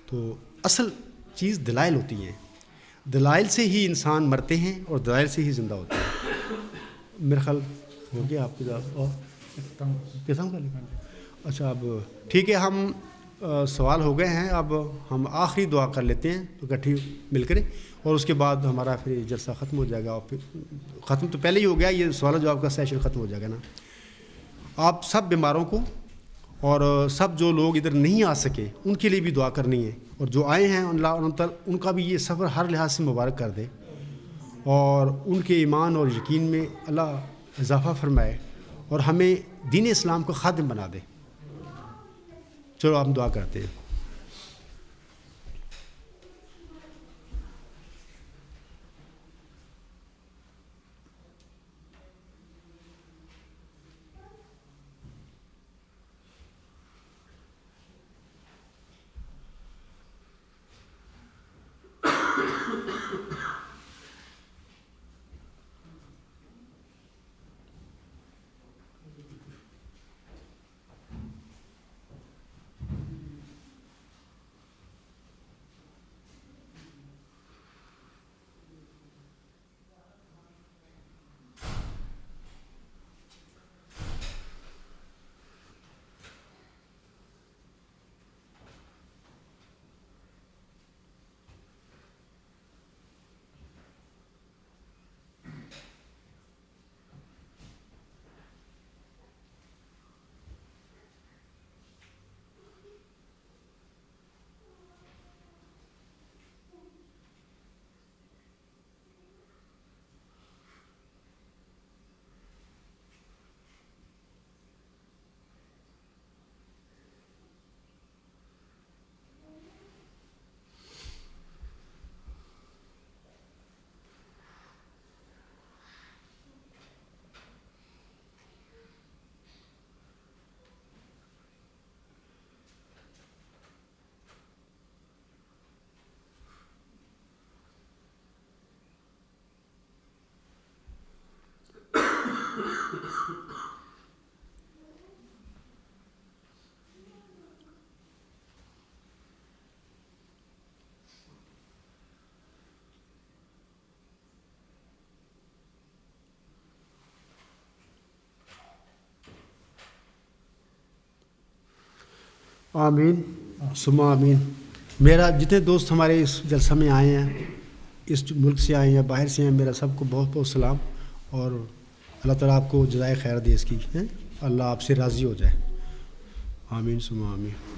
تو اصل چیز دلائل ہوتی ہیں، دلائل سے ہی انسان مرتے ہیں اور دلائل سے ہی زندہ ہوتے ہیں۔ میرا خیال ہو گیا آپ کے ساتھ، اور کیسا کر لیں؟ اچھا اب ٹھیک ہے، ہم سوال ہو گئے ہیں، اب ہم آخری دعا کر لیتے ہیں اکٹھی مل کر، اور اس کے بعد ہمارا پھر جلسہ ختم ہو جائے گا، اور پھر ختم تو پہلے ہی ہو گیا، یہ سوال جواب کا سیشن ختم ہو جائے گا نا۔ آپ سب بیماروں کو اور سب جو لوگ ادھر نہیں آ سکے ان کے لیے بھی دعا کرنی ہے، اور جو آئے ہیں اللہ ان کا بھی یہ سفر ہر لحاظ سے مبارک کر دے، اور ان کے ایمان اور یقین میں اللہ اضافہ فرمائے، اور ہمیں دین اسلام کا خادم بنا دے۔ چلو ہم دعا کرتے ہیں۔ آمین ثم آمین۔ میرا جتنے دوست ہمارے اس جلسہ میں آئے ہیں، اس ملک سے آئے ہیں یا باہر سے ہیں، میرا سب کو بہت بہت سلام، اور اللہ تعالیٰ آپ کو جزائے خیر دے اس کی، اللہ آپ سے راضی ہو جائے۔ آمین ثم آمین۔